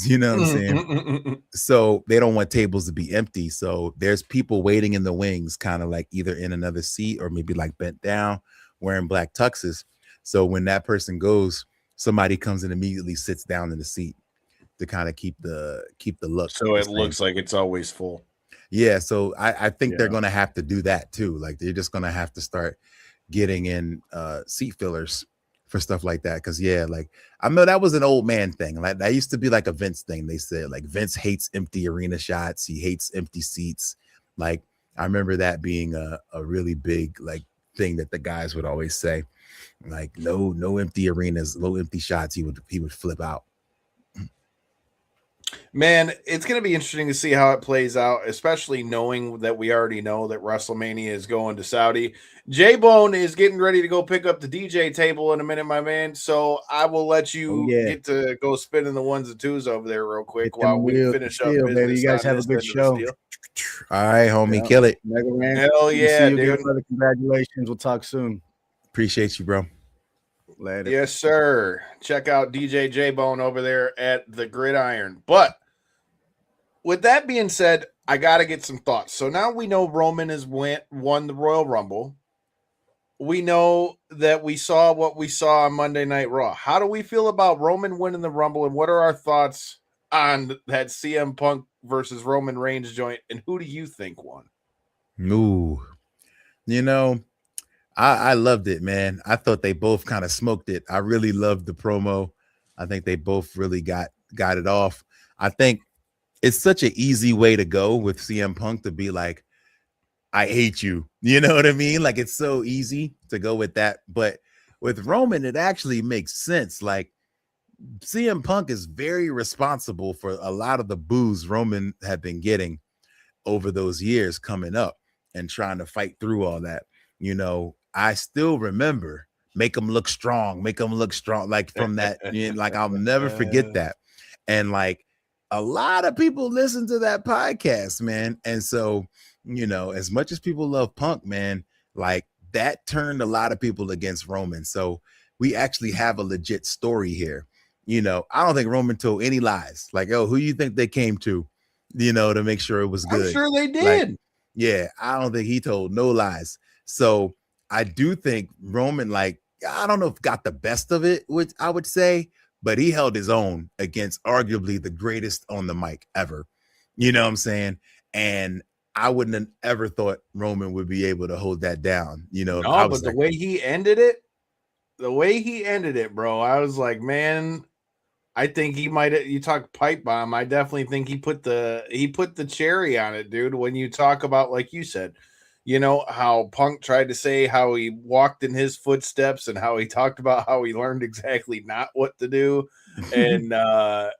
You know what I'm saying? So they don't want tables to be empty. So there's people waiting in the wings, kind of like either in another seat or maybe like bent down, wearing black tuxes. So when that person goes, somebody comes and immediately sits down in the seat to kind of keep the look. So it looks like it's always full. Yeah, so I think they're gonna have to do that too. Like they're just gonna have to start getting in seat fillers for stuff like that. Cause like I know that was an old man thing. Like that used to be like a Vince thing. They said like Vince hates empty arena shots, he hates empty seats. Like I remember that being a really big like thing that the guys would always say. Like no empty arenas, no empty shots. He would flip out. Man, it's going to be interesting to see how it plays out, especially knowing that we already know that WrestleMania is going to Saudi. J-Bone is getting ready to go pick up the DJ table in a minute, my man. So I will let you get to go spinning the ones and twos over there real quick while we finish up business. Baby. You guys have a good show. All right, homie, kill it. Mega Man. Hell yeah, dude. Congratulations. We'll talk soon. Appreciate you, bro. Later. Yes, sir. Check out DJ J-Bone over there at the Gridiron. But with that being said, I got to get some thoughts. So now we know Roman has won the Royal Rumble. We know that we saw what we saw on Monday Night Raw. How do we feel about Roman winning the Rumble, and what are our thoughts on that CM Punk versus Roman Reigns joint, and who do you think won? Ooh, I loved it, man. I thought they both kind of smoked it. I really loved the promo. I think they both really got it off. I think it's such an easy way to go with CM Punk to be like, I hate you. You know what I mean? Like it's so easy to go with that. But with Roman, it actually makes sense. Like CM Punk is very responsible for a lot of the boos Roman had been getting over those years coming up and trying to fight through all that. I still remember make them look strong, like from that. Like I'll never forget that. And like a lot of people listen to that podcast, man. And so, as much as people love Punk, man, like that turned a lot of people against Roman. So we actually have a legit story here. I don't think Roman told any lies. Like, who you think they came to, to make sure it was good? I'm sure they did. Like, I don't think he told no lies. So I do think Roman, like, I don't know if got the best of it, which I would say, but he held his own against arguably the greatest on the mic ever. You know what I'm saying? And I wouldn't have ever thought Roman would be able to hold that down. No, but the way he ended it, bro, I was like, man, I think he might. You talk pipe bomb. I definitely think he put the cherry on it, dude. When you talk about, like you said, how Punk tried to say how he walked in his footsteps and how he talked about how he learned exactly not what to do. And, I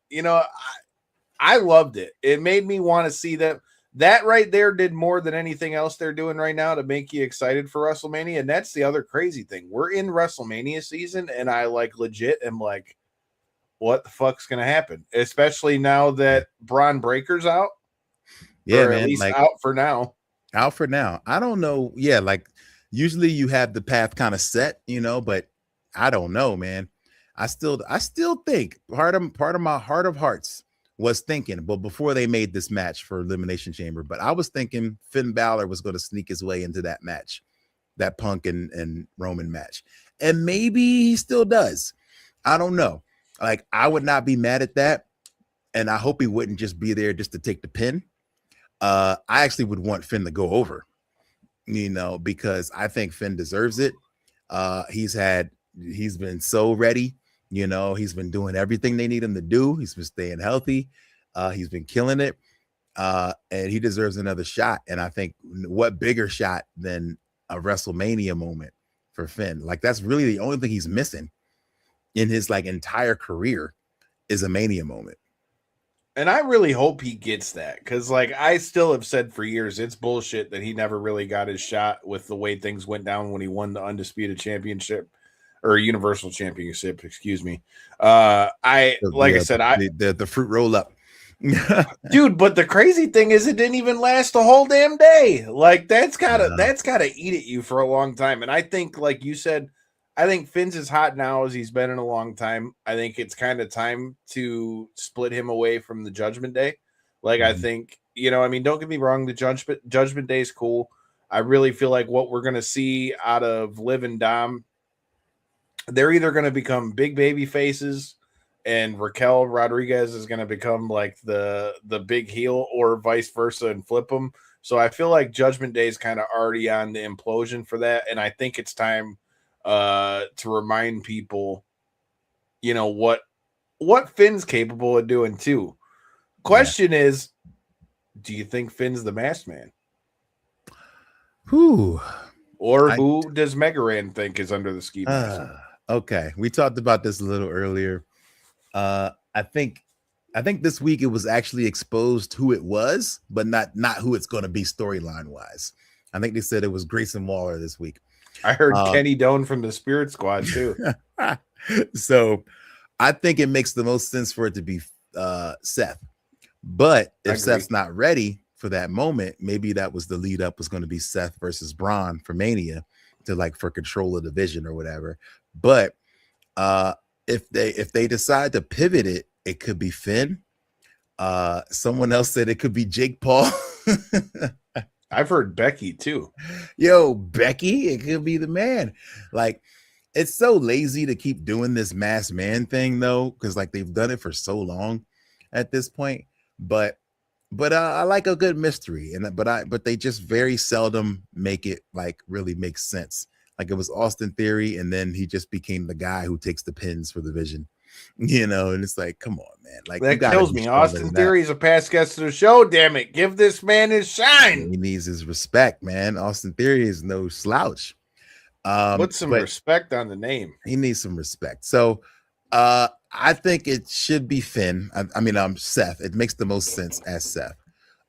loved it. It made me want to see that. That right there did more than anything else they're doing right now to make you excited for WrestleMania. And that's the other crazy thing. We're in WrestleMania season, and I like legit am like, what the fuck's going to happen? Especially now that Braun Breaker's out. Yeah, or man. At least like, out for now. Out for now. I don't know. Yeah, like usually you have the path kind of set, but I don't know, man. I still think part of my heart of hearts, was thinking, but before they made this match for Elimination Chamber, but I was thinking Finn Balor was going to sneak his way into that match, that Punk and Roman match. And maybe he still does. I don't know. Like, I would not be mad at that. And I hope he wouldn't just be there just to take the pin. I actually would want Finn to go over, because I think Finn deserves it. He's been so ready. He's been doing everything they need him to do. He's been staying healthy. He's been killing it. And he deserves another shot. And I think what bigger shot than a WrestleMania moment for Finn? Like, that's really the only thing he's missing in his entire career is a Mania moment. And I really hope he gets that, because I still have said for years it's bullshit that he never really got his shot with the way things went down when he won the Undisputed Championship or Universal Championship, excuse me. The fruit roll up. Dude, but the crazy thing is it didn't even last the whole damn day. That's gotta eat at you for a long time. And I think, like you said, I think Finn's as hot now as he's been in a long time. I think it's kind of time to split him away from the Judgment Day. I think, don't get me wrong, the Judgment Day is cool. I really feel like what we're going to see out of Liv and Dom, they're either going to become big baby faces and Raquel Rodriguez is going to become the big heel, or vice versa, and flip them. So I feel like Judgment Day is kind of already on the implosion for that. And I think it's time to remind people, what Finn's capable of doing too. Question is, do you think Finn's the masked man? Who does Megaran think is under the ski mask? Okay, we talked about this a little earlier. I think this week it was actually exposed who it was, but not who it's going to be storyline wise. I think they said it was Grayson Waller this week. I heard Kenny Doan from the Spirit Squad too. So I think it makes the most sense for it to be Seth. But if Seth's not ready for that moment, maybe that was the lead up was going to be Seth versus Braun for Mania for control of the division or whatever. But if they decide to pivot it, it could be Finn. Someone else said it could be Jake Paul. I've heard Becky too. Yo, Becky, it could be the man. It's so lazy to keep doing this masked man thing though, because they've done it for so long at this point. But I like a good mystery, but they just very seldom make it really make sense. It was Austin Theory, and then he just became the guy who takes the pins for the Vision. And it's come on, man. That kills me. Austin Theory is a past guest of the show. Damn it. Give this man his shine. He needs his respect, man. Austin Theory is no slouch. Put some respect on the name. He needs some respect. So I think it should be Finn. I'm Seth. It makes the most sense as Seth.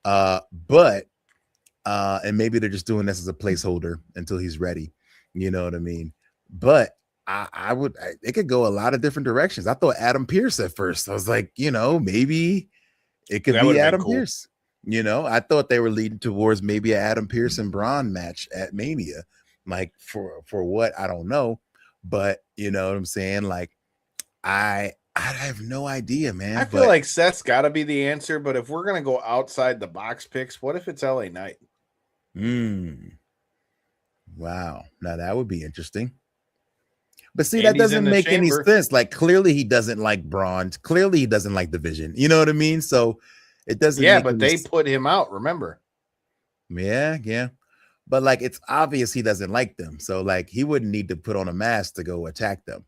And maybe they're just doing this as a placeholder until he's ready. You know what I mean? But it could go a lot of different directions. I thought Adam Pearce at first. I was maybe it could be Adam Pearce. I thought they were leading towards maybe an Adam Pearce and Braun match at Mania. For what? I don't know. But you know what I'm saying? I have no idea, man. I feel like Seth's got to be the answer. But if we're going to go outside the box picks, what if it's LA Knight? Wow. Now that would be interesting. But see, that doesn't make any sense. Clearly he doesn't like Braun. Clearly he doesn't like the Vision. You know what I mean? So it doesn't. Yeah, but they put him out, remember? Yeah. But it's obvious he doesn't like them. So he wouldn't need to put on a mask to go attack them.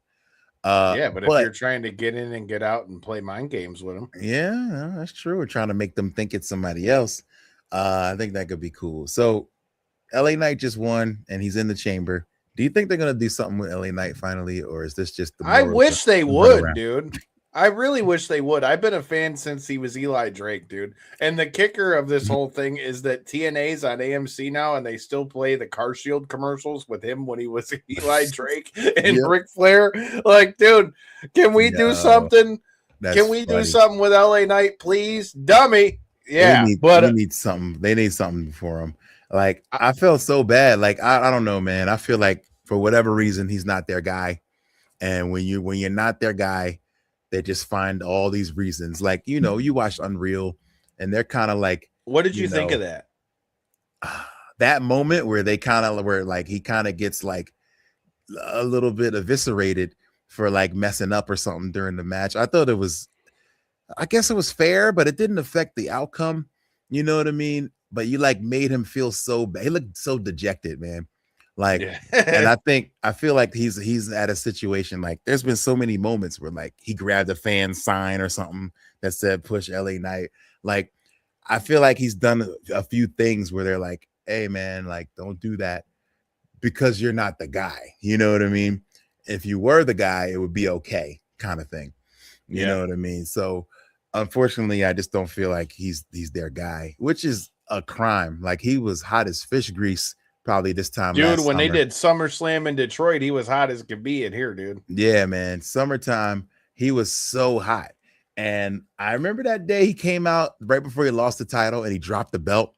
But if you're trying to get in and get out and play mind games with them. Yeah, that's true. We're trying to make them think it's somebody else. I think that could be cool. So LA Knight just won and he's in the chamber. Do you think they're going to do something with LA Knight finally, or is this just I wish they would, dude. I really wish they would. I've been a fan since he was Eli Drake, dude. And the kicker of this whole thing is that TNA's on AMC now, and they still play the Car Shield commercials with him when he was Eli Drake and Ric Flair. Dude, can we do something? Can we do something with LA Knight, please? Dummy. Yeah, they need something. They need something for him. I felt so bad. I don't know, man. I feel for whatever reason he's not their guy, and when you're not their guy, they just find all these reasons. Like, you know, you watch Unreal and they're kind of like, what did you think of that? That moment where they kind of where like he kind of gets like a little bit eviscerated for like messing up or something during the match. I thought it was, I guess it was fair, but it didn't affect the outcome. You know what I mean? But you like made him feel so bad. He looked so dejected, man. Like, and I feel like he's at a situation like there's been so many moments where like he grabbed a fan sign or something that said push LA Knight. Like, I feel like he's done a few things where they're like, hey man, like don't do that because you're not the guy. You know what I mean? If you were the guy, it would be okay, kind of thing. You know what I mean? So unfortunately, I just don't feel like he's their guy, which is a crime. Like he was hot as fish grease probably this time. Dude, when summer. they did SummerSlam in Detroit, he was hot as could be in here, dude. Yeah, man. Summertime, he was so hot. And I remember that day he came out right before he lost the title and he dropped the belt.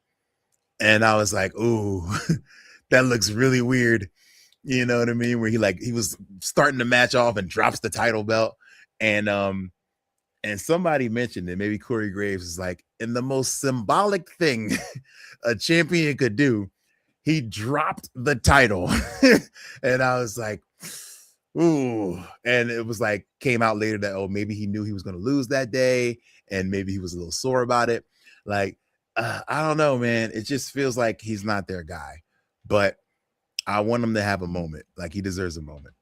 And I was like, ooh, that looks really weird. You know what I mean? Where he was starting the match off and drops the title belt. And somebody mentioned it, maybe Corey Graves is like, in the most symbolic thing a champion could do, he dropped the title. And I was like, ooh. And it was like, came out later that, oh, maybe he knew he was going to lose that day. And maybe he was a little sore about it. Like, I don't know, man. It just feels like he's not their guy. But I want him to have a moment. Like, he deserves a moment.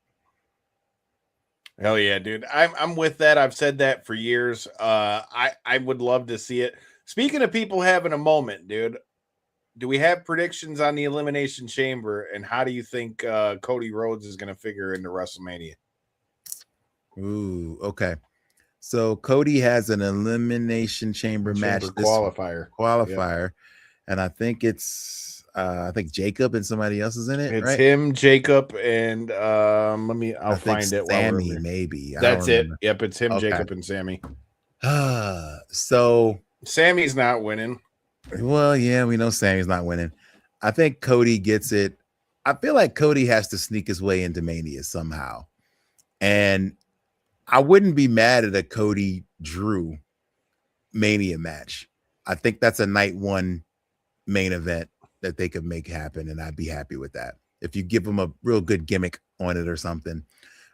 Hell yeah, dude. I'm with that. I've said that for years. I would love to see it. Speaking of people having a moment, dude, do we have predictions on the Elimination Chamber? And how do you think Cody Rhodes is going to figure into WrestleMania? Ooh, okay. So Cody has an Elimination Chamber match. Qualifier. Yep. And I think it's Jacob and somebody else is in it. It's right? him, Jacob, and I'll find it. Sammy, maybe. That's it. Yep, it's him, okay. Jacob, and Sammy. So Sammy's not winning. Well, yeah, we know Sammy's not winning. I think Cody gets it. I feel like Cody has to sneak his way into Mania somehow. And I wouldn't be mad at a Cody Drew Mania match. I think that's a night one main event that they could make happen, and I'd be happy with that. If you give them a real good gimmick on it or something,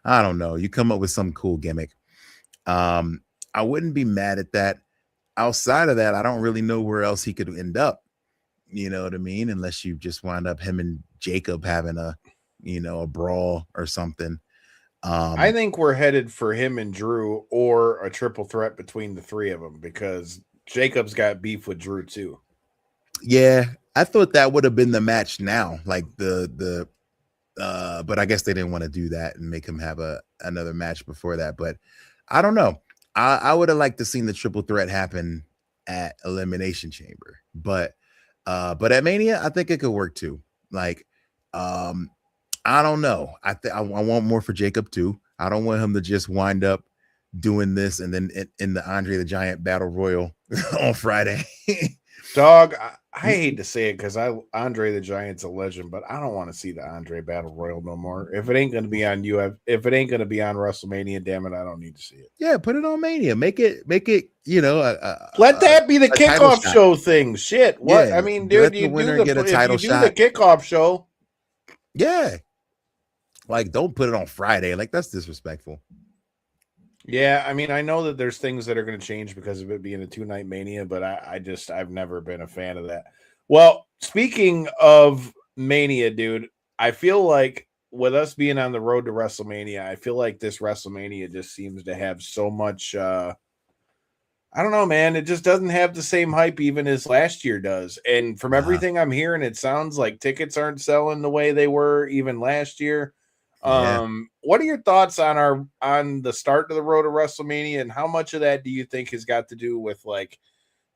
I don't know. You come up with some cool gimmick. I wouldn't be mad at that. Outside of that, I don't really know where else he could end up. You know what I mean? Unless you just wind up him and Jacob having a brawl or something. I think we're headed for him and Drew or a triple threat between the three of them because Jacob's got beef with Drew too. Yeah, I thought that would have been the match now, like but I guess they didn't want to do that and make him have another match before that. But I don't know. I would have liked to seen the triple threat happen at Elimination Chamber, but at Mania, I think it could work too. Like, I don't know. I want more for Jacob too. I don't want him to just wind up doing this and then in the Andre the Giant Battle Royal on Friday. Dog, I hate to say it because Andre the Giant's a legend, but I don't want to see the Andre Battle Royal no more. If it ain't going to be on if it ain't going to be on WrestleMania, damn it, I don't need to see it. Yeah, put it on Mania. Make it. Let that be the kickoff show thing. Shit, what? Yeah, I mean, dude, you do the kickoff show. Yeah, like don't put it on Friday. Like that's disrespectful. Yeah, I mean, I know that there's things that are going to change because of it being a 2-night Mania, but I've never been a fan of that. Well, speaking of Mania, dude, I feel like with us being on the road to WrestleMania, I feel like this WrestleMania just seems to have so much, I don't know, man. It just doesn't have the same hype even as last year does. And from everything I'm hearing, it sounds like tickets aren't selling the way they were even last year. Yeah. What are your thoughts on the start of the road to WrestleMania, and how much of that do you think has got to do with like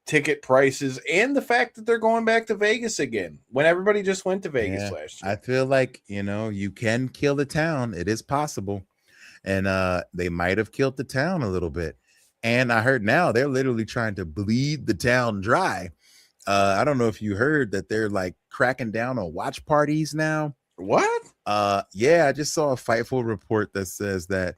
ticket prices and the fact that they're going back to Vegas again when everybody just went to Vegas last year? I feel like, you can kill the town. It is possible. And they might have killed the town a little bit. And I heard now they're literally trying to bleed the town dry. I don't know if you heard that they're like cracking down on watch parties now. What? Yeah, I just saw a Fightful report that says that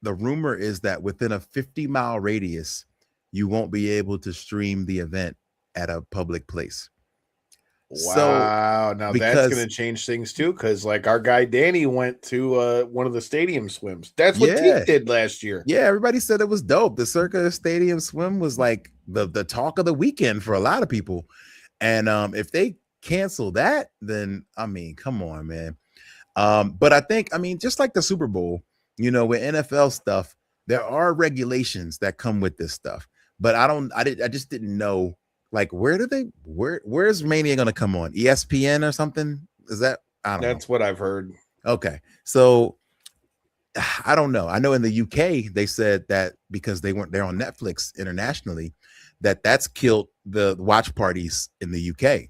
the rumor is that within a 50-mile radius, you won't be able to stream the event at a public place. So Wow. Now that's going to change things too. Cause like our guy Danny went to one of the stadium swims. That's what Teak did last year. Yeah. Everybody said it was dope. The Circa Stadium swim was like the talk of the weekend for a lot of people. And if they cancel that, then I mean, come on, man. But I think, I mean, just like the Super Bowl, you know, with NFL stuff, there are regulations that come with this stuff. But I just didn't know. Like, where's Mania gonna come on? ESPN or something? Is that That's what I've heard. Okay, so I don't know. I know in the UK they said that because they're on Netflix internationally, that's killed the watch parties in the UK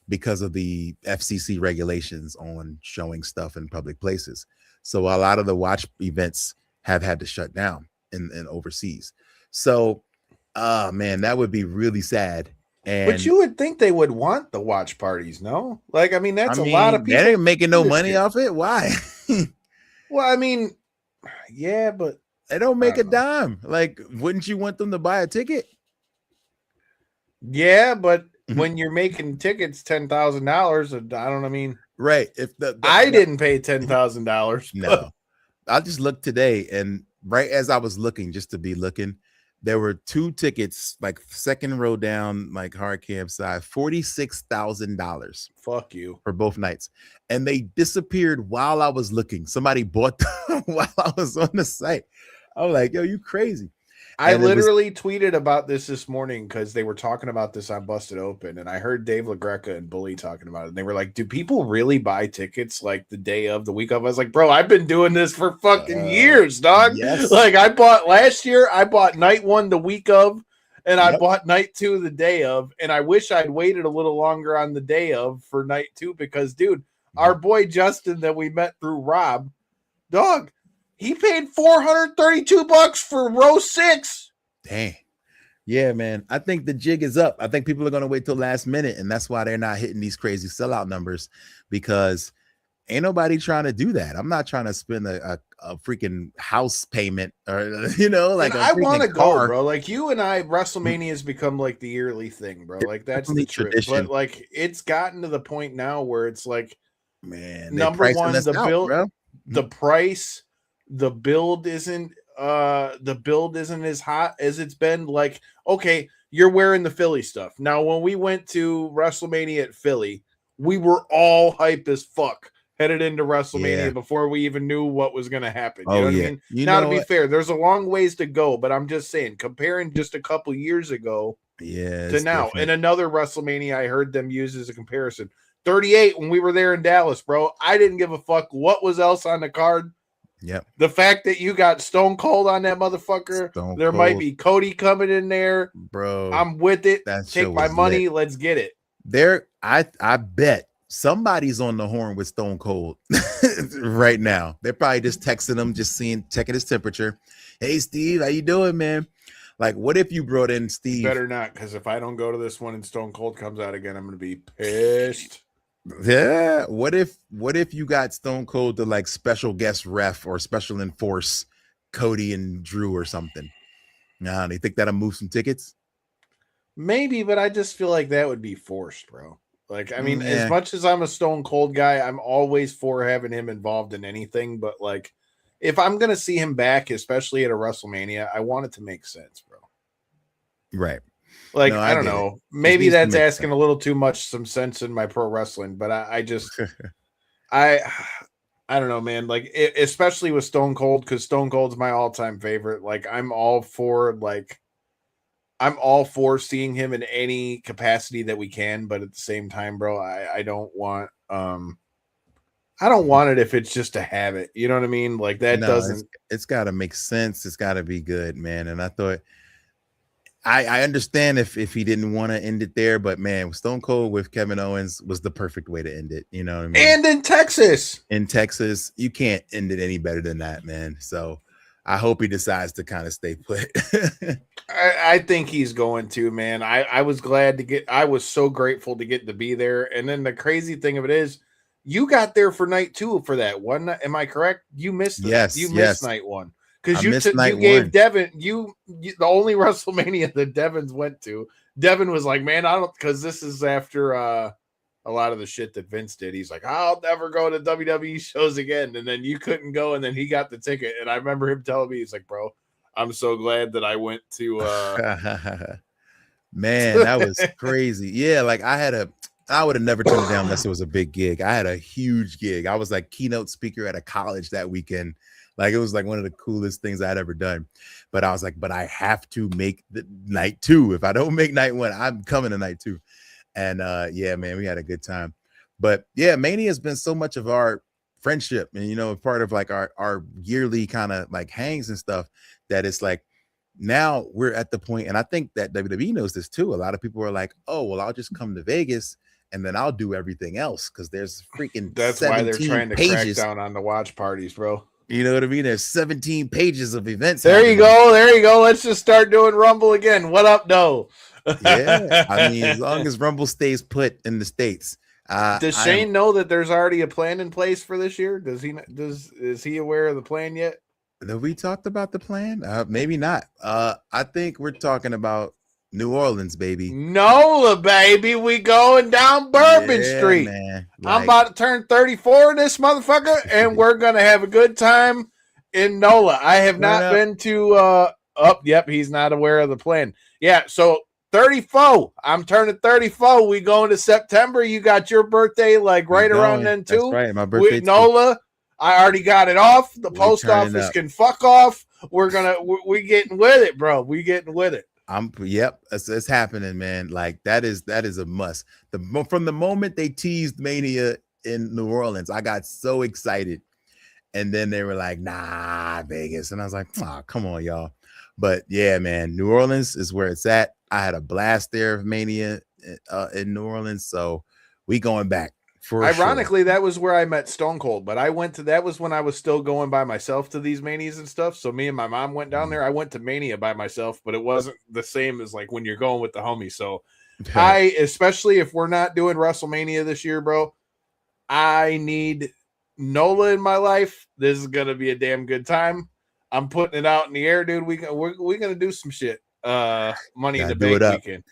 because of the FCC regulations on showing stuff in public places. So a lot of the watch events have had to shut down in overseas. So, man, that would be really sad. But you would think they would want the watch parties, no? Like, I mean, a lot of people. They ain't making no money off it. Why? Well, I mean, yeah, but they don't make a dime. Like, wouldn't you want them to buy a ticket? Yeah, but when you're making tickets $10,000, I don't know. I mean, right? If I didn't pay $10,000. No, I just looked today, and right as I was looking, just to be looking. There were 2 tickets, like second row down, like hard cam side, $46,000. Fuck you for both nights, and they disappeared while I was looking. Somebody bought them while I was on the site. I was like, "Yo, you crazy!" I literally tweeted about this morning because they were talking about this on Busted Open, and I heard Dave LaGreca and Bully talking about it. And they were like, "Do people really buy tickets like the day of, the week of?" I was like, "Bro, I've been doing this for fucking years, dog." Yes. Like I bought last year, I bought night 1 the week of, and I bought night 2 the day of. And I wish I'd waited a little longer on the day of for night 2 because, dude, our boy Justin that we met through Rob, dog. He paid $432 for row 6. Dang. Yeah, man. I think the jig is up. I think people are going to wait till last minute, and that's why they're not hitting these crazy sellout numbers, because ain't nobody trying to do that. I'm not trying to spend a freaking house payment or, you know, like I want to go, bro. Like you and I, WrestleMania has become like the yearly thing, bro. Like that's the tradition. But like it's gotten to the point now where it's like, man, number one, the build, the price, the build isn't as hot as it's been. Like, okay, you're wearing the Philly stuff. Now, when we went to WrestleMania at Philly, we were all hype as fuck headed into WrestleMania before we even knew what was going to happen. You know what I mean? Now, to be fair, there's a long ways to go, but I'm just saying, comparing just a couple years ago to now, different. And another WrestleMania I heard them use as a comparison, 38 when we were there in Dallas, bro. I didn't give a fuck what was else on the card. Yep. The fact that you got Stone Cold on that motherfucker, there might be Cody coming in there, bro. I'm with it. Take my money. Let's get it. I bet somebody's on the horn with Stone Cold right now. They're probably just texting him, checking his temperature. Hey, Steve, how you doing, man? Like, what if you brought in Steve? Better not, because if I don't go to this one and Stone Cold comes out again, I'm going to be pissed. Yeah. What if you got Stone Cold to like special guest ref or special enforce Cody and Drew or something? Nah, they think that'll move some tickets? Maybe, but I just feel like that would be forced, bro. Like, I mean, as much as I'm a Stone Cold guy, I'm always for having him involved in anything. But like, if I'm going to see him back, especially at a WrestleMania, I want it to make sense, bro. Right. Like, no, I don't know. Maybe that's asking a little too much, some sense in my pro wrestling, but I just, I don't know, man. Like, especially with Stone Cold, because Stone Cold's my all-time favorite. Like, I'm all for seeing him in any capacity that we can, but at the same time, bro, I don't want it if it's just a habit. You know what I mean? Like that doesn't. It's got to make sense. It's got to be good, man. And I thought. I understand if he didn't want to end it there, but man, Stone Cold with Kevin Owens was the perfect way to end it. You know what I mean? And in Texas, you can't end it any better than that, man. So I hope he decides to kind of stay put. I think he's going to, man. I was so grateful to get to be there. And then the crazy thing of it is, you got there for night 2 for that one. Am I correct? You missed Yes. You missed night 1. Because you gave Devin you the only WrestleMania that Devin's went to. Devin was like, man, I don't, because this is after a lot of the shit that Vince did. He's like, I'll never go to WWE shows again. And then you couldn't go, and then he got the ticket. And I remember him telling me, he's like, bro, I'm so glad that I went to man, that was crazy. Yeah, like I would have never turned it down unless it was a big gig. I had a huge gig. I was like keynote speaker at a college that weekend. Like it was like one of the coolest things I had ever done. But I was like, but I have to make the night 2. If I don't make night 1, I'm coming to night 2. And yeah, man, we had a good time. But yeah, Mania has been so much of our friendship and, you know, part of like our yearly kind of like hangs and stuff that it's like, now we're at the point, and I think that WWE knows this too. A lot of people are like, oh, well, I'll just come to Vegas and then I'll do everything else because there's freaking that's why they're trying to crack down on the watch parties, bro. You know what I mean? There's 17 pages of events. There you go. Let's just start doing Rumble again. What up, no? Yeah, I mean, as long as Rumble stays put in the States. Does Shane know that there's already a plan in place for this year? Is he aware of the plan yet? Have we talked about the plan? Maybe not. I think we're talking about New Orleans, baby. NOLA, baby. We going down Bourbon Street. Man. I'm about to turn 34 in this motherfucker, and we're going to have a good time in NOLA. I have not been to yep, he's not aware of the plan. Yeah, so 34. I'm turning 34. We going to September. You got your birthday like right around then too. That's right, my birthday. NOLA. I already got it off. The post office can fuck off. We getting with it, bro. We getting with it. Yep, it's happening, man. Like that is a must. From the moment they teased Mania in New Orleans, I got so excited, and then they were like, "Nah, Vegas," and I was like, "Oh, come on, y'all." But yeah, man, New Orleans is where it's at. I had a blast there of Mania in New Orleans, so we going back. Ironically, that was where I met Stone Cold, but that was when I was still going by myself to these Manias and stuff. So me and my mom went down there. I went to Mania by myself, but it wasn't the same as like when you're going with the homie. So especially if we're not doing WrestleMania this year, bro, I need NOLA in my life. This is going to be a damn good time. I'm putting it out in the air, dude. We're going to do some shit. Money in the Bank weekend.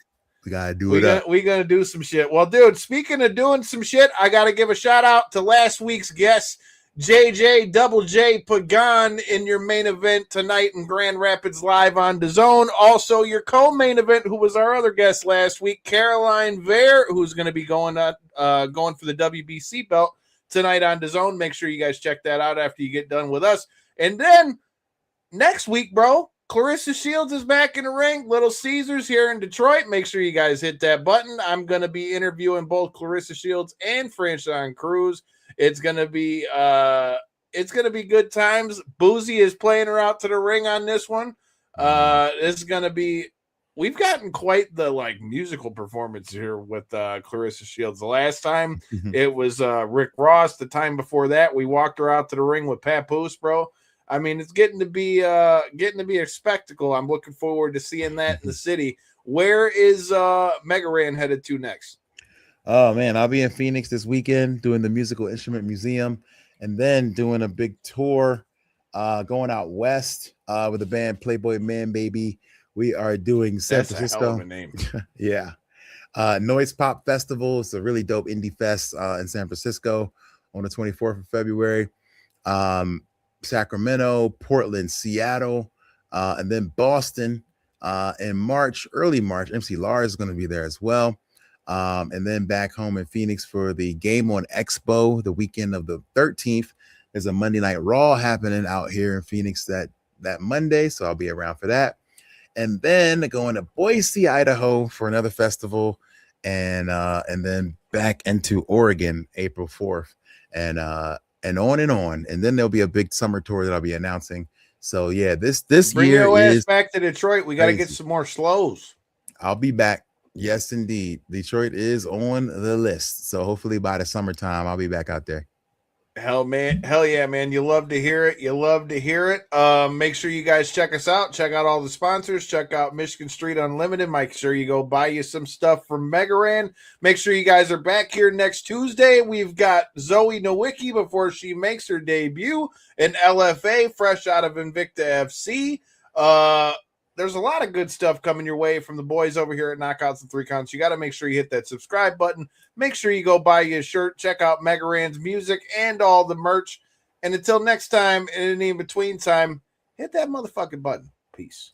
We gotta do it up. We're gonna do some shit. Well, dude, speaking of doing some shit, I gotta give a shout out to last week's guest, JJ Double J Pagan, in your main event tonight in Grand Rapids live on DAZN. Also, your co-main event, who was our other guest last week, Caroline Vare, who's going to be going for the WBC belt tonight on DAZN. Make sure you guys check that out after you get done with us. And then next week, bro, Clarissa Shields is back in the ring. Little Caesars here in Detroit. Make sure you guys hit that button. I'm going to be interviewing both Clarissa Shields and Franchon Cruz. It's going to be good times. Boozy is playing her out to the ring on this one. This is going to be, we've gotten quite the like musical performance here with Clarissa Shields. The last time it was Rick Ross. The time before that, we walked her out to the ring with Papoose, bro. I mean, it's getting to be a spectacle. I'm looking forward to seeing that in the city. Where is Mega Ran headed to next? Oh man, I'll be in Phoenix this weekend doing the Musical Instrument Museum, and then doing a big tour, going out west with the band Playboy Man Baby. We are doing San Francisco. A hell of a name. Yeah. Noise Pop Festival. It's a really dope indie fest in San Francisco on the 24th of February. Sacramento, Portland, Seattle, and then Boston in March, early March. MC Lars is going to be there as well. And then back home in Phoenix for the Game On Expo, the weekend of the 13th. There's a Monday Night Raw happening out here in Phoenix that Monday, so I'll be around for that. And then going to Boise, Idaho for another festival, and then back into Oregon April 4th. And on and on. And then there'll be a big summer tour that I'll be announcing. So yeah, this Bring year your ass is back to Detroit. We got to get some more slows. I'll be back. Yes, indeed. Detroit is on the list. So hopefully by the summertime, I'll be back out there. Hell yeah, man. You love to hear it. You love to hear it. Make sure you guys check us out. Check out all the sponsors. Check out Michigan Street Unlimited. Make sure you go buy you some stuff from Megaran. Make sure you guys are back here next Tuesday. We've got Zoe Nowicki before she makes her debut in LFA, fresh out of Invicta FC. There's a lot of good stuff coming your way from the boys over here at Knockouts and Three Counts. You got to make sure you hit that subscribe button. Make sure you go buy you a shirt. Check out Megaran's music and all the merch. And until next time, and in between time, hit that motherfucking button. Peace.